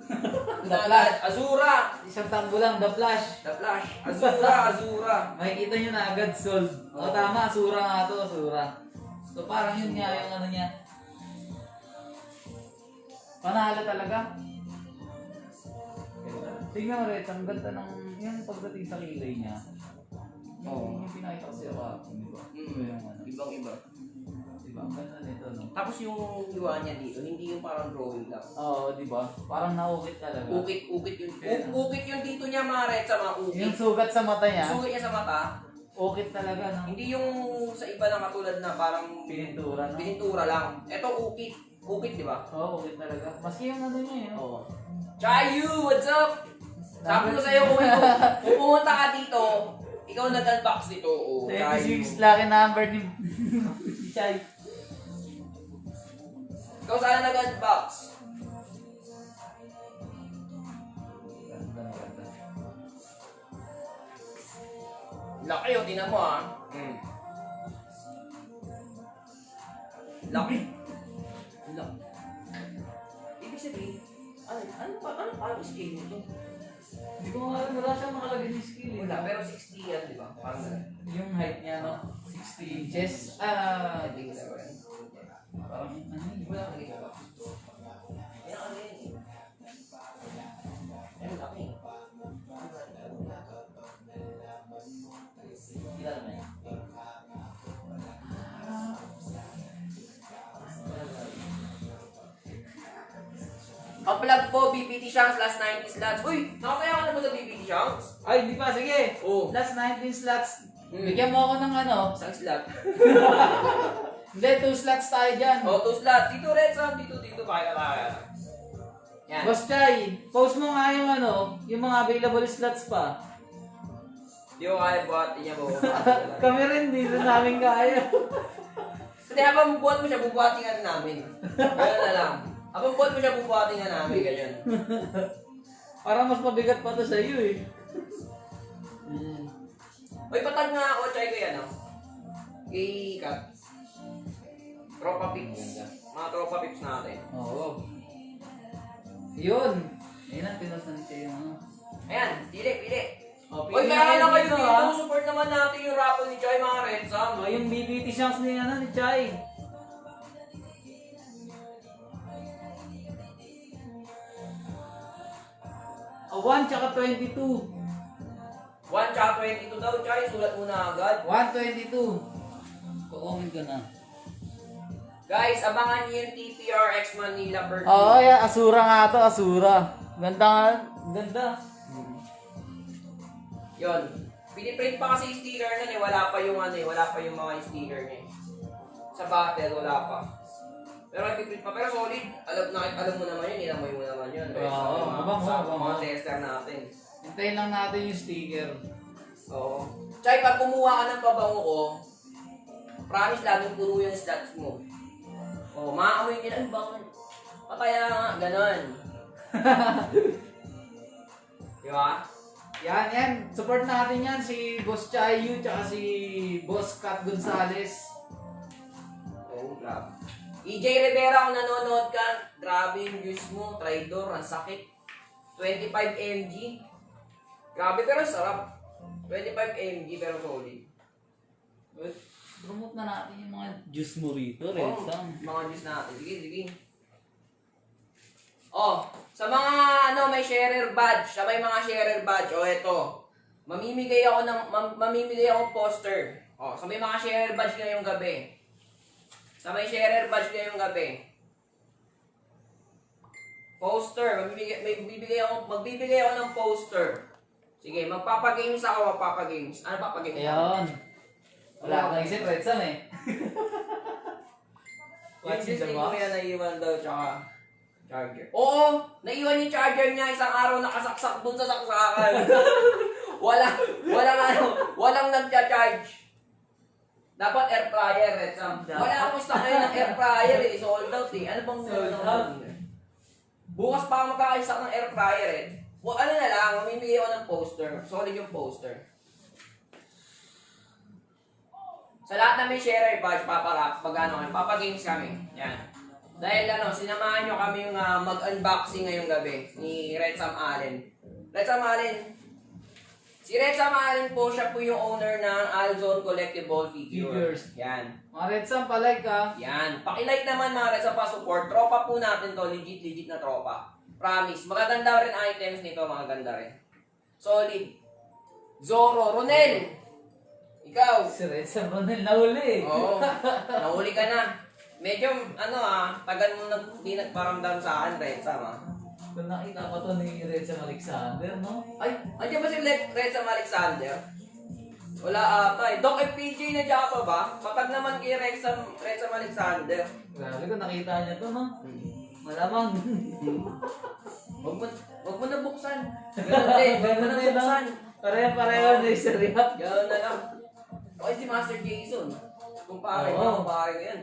The Flash. Azura! Isang takbo lang, The Flash. The Flash. Azura. Makikita nyo na agad, Sol. O tama, Asura nga to, Asura. So parang yun nga yung ano niya. Panalo talaga. Tingnan mo rin, ang ganda ng yung pagdating sa kilay niya. Oo. Yung pinakita ko siya kahapon, di ba? Yung ano. Ibang-iba. Diba? Ang ganda nito, no? Tapos yung iwa niya dito, hindi yung parang drawing lang. Oo, di ba? Parang naukit talaga. Ukit yun. Ukit yun dito niya mga red sa mga ukit. Yung sugat sa mata niya, Sugat niya sa mata, ukit talaga, no? hindi yung sa iba na katulad na parang Pinintura, no? pinintura lang. Ito ukit. Ukit, di ba? Oo, ukit talaga. Maski yung ano niya, yun. Oo. Chayu, what's up? Sabi ko sa'yo kung pumunta ka dito, ikaw nag-unbox dito. Oo, 26 lucky number ni Chay. Ikaw sana nag-unbox. Ganda. Laki yun, tinan mo Laki. Laki. Ibig sabihin, ano pa scale nito? Hindi ko nga alam, wala siyang nakalagay ng skill eh. Wala, pero 60 yan, di ba? Parang ganun. Yung height niya, no? 60 inches. Hindi ko na yan. Parang ano yun. Wala kang ito ba? Yan ano yan eh. Yan laki. Ilan na yan? Upload po, BBT Shanks, last 90 slots. Uy! Nakakaya ka na ba sa BBT Shanks? Ay, di pa, sige. Oo. Last 19 slots. Hmm. Bigyan mo ako ng ano. Isang slot. Hindi, 2 slots tayo dyan. O, 2 slots. Dito, Red Sam. Dito. Kaya. Yan. Boss Chay, post mo nga yung ano, yung mga available slots pa. Di ko kaya buhatin niya po. Kami rin, dito namin kaya. Kasi habang buhat mo siya, bubuhatingan namin. Ganyan na lang. Habang buhat mo siya, bubuhatingan namin. Ganyan. Parang mas mabigat pa to sa iyo eh. Uy, patag nga ako. Try ko yan, oh. Kay Kat. Tropa pips. Mga tropa pips natin. Oo. Yun. Ayun ang pinost siya yung ano. Ayan, pili. Oh, Uy, pili kaya na kayo dito, dito. ah. Support naman natin yung raffle ni Joy, mga Red Sam. Oh, yung BBT Shanks ni ano ni Chay. Oh, 1 tsaka 22. 1 tsaka 22 daw, Joy. Sulat mo na agad. 122. Comment ka na. Guys, abangan niyo yung TPRX Manila birthday. Oo, yeah, Asura nga to, Asura. Ganda nga, ganda. Yun. Piniprint pa kasi yung sticker nun eh. Wala pa yung ano eh. Wala pa yung mga sticker niya eh. Sa battle, wala pa. Pero nagpiprint pa. Pero solid. Alam mo naman yun. Inamoy mo naman yun. Oo, abang mo, sa abang mga mo. tester natin. Hintayin lang natin yung sticker. Oo. Tsaka pag kumuha ka ng pabango ko, promise laging puro yung stats mo. Oo, maamoy nila. Ano bang? Pataya nga. Ganon. Di ba? Yan. Support natin yan. Si Boss Chayu, tsaka si Boss Kat Gonzales. Oo, grabe. EJ Rivera, kung nanonood ka, grabe yung views mo, Traidor, ang sakit. 25 mg. Grabe, pero sarap. 25 mg, pero solid. Promote na natin yung mga juice mo rito, Red Oh, Sam. mga juice natin. Sige. Oh, sa mga may sharer badge, sa may mga sharer badge, eto. Mamimigay ako poster. Oh, sa may mga sharer badge ngayong gabi. Sa may sharer badge ngayong gabi. Poster, magbibigay ako ng poster. Sige, magpapagames ako, magpapagames. Ano papagames? Ayun. Wala kang isip, Red Sam eh. Yung What's in the Disney box? ko yan naiwan daw, tsaka charger. Oo! Naiwan yung charger niya, isang araw nakasaksak dun sa saksakan. walang nagcha-charge. Dapat air fryer, Red Sam. Wala akong stock ngayon ng air fryer eh. Sold out eh. Ano bang Sold out? Bukas pa ako magkakaisa ng air fryer eh. Ano na lang, mamimigay ako ng poster. Solid yung poster. Sa lahat na may sharer badge, papagames kami. Yan. Dahil sinamahan nyo kami yung mag-unboxing ngayong gabi ni Red Sam Allen. Si Red Sam Allen po, siya po yung owner ng Alzone Collectible Figures. Yan. Mga Red Sam, palike ka. Yan. Pakilike naman mga Red Sam pa-support. Tropa po natin to. Legit na tropa. Promise. Magaganda rin items nito. Mga ganda rin. Solid. Zoro. Ronel. Ikaw. Si Red Sam Ronel nahuli eh. Oo. Nahuli ka na. Medyo, tagal mo hindi nagparamdam sa akin, Red Sam, Kung nakita ko to ni Red Sam Alexander, no? Ay, andiyan ba si Red Sam Alexander? Wala ata eh. Doc FPJ na dyan pa ba? Patag naman kay Red Sam Alexander. Grabe ko nakita niya to, no? Malamang. Wag mo na buksan. Ganun din. Wag mo na buksan. Pareho na yung sarap. Ganun na lang. Okay, si Master Jason. Kung pare Oo. mo, pare ko yan.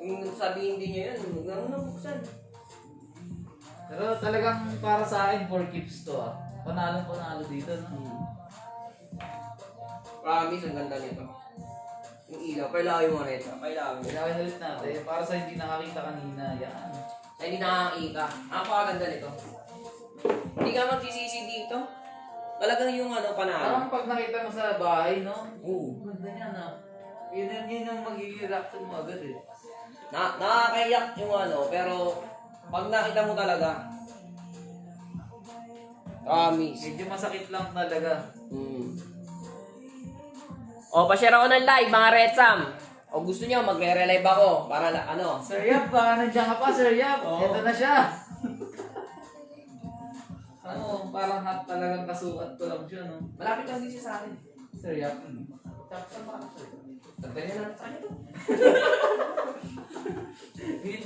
Kung sabihin din niya yun, wag mo na buksan. Pero talagang para sa akin, 4 keeps to ah. Panalo dito, no? Promise, ang ganda nito. Yung ilaw, pailawin mo rin. Pailawin mo. Kailangan ulit natin. Para sa hindi nakakita kanina. Yan. Ay, hindi nakakita. Napakaganda nito. Hindi ka magsisisi dito. Talagang yung ano, panalo. Parang pag nakita mo sa bahay, no? Oo. Ganda niya, no? Yun ang magiging reaction mo agad eh. Nakakaiyak yung ano, pero pag nakita mo talaga, promise. Medyo masakit lang talaga. O, pa-share ako ng live, mga Red Sam. O gusto niyo, magre-relive ako para ano. Sir Yap, baka nandiyan ka pa, Sir Yap. Oo. Ito na siya. Ano, parang hot talagang kasukat ko lang siya, no? Malapit lang din siya sa akin. Sir Yap. Saan ba ako? Tagtayin na sa kanya to.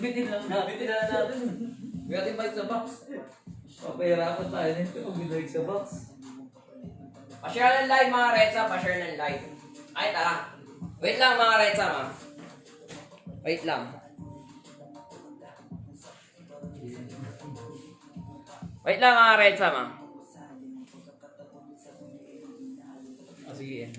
Bitin lang natin. May ating bike sa box. Papahirapan tayo nito kung binalik sa box. Pa-share ng live, mga Red Sam. Pa-share ng live. Ay, tara. Wait lang, mga Red Sam, ha. Wait lang. Wait lang, mga Red Sam, ha. Oh, sige.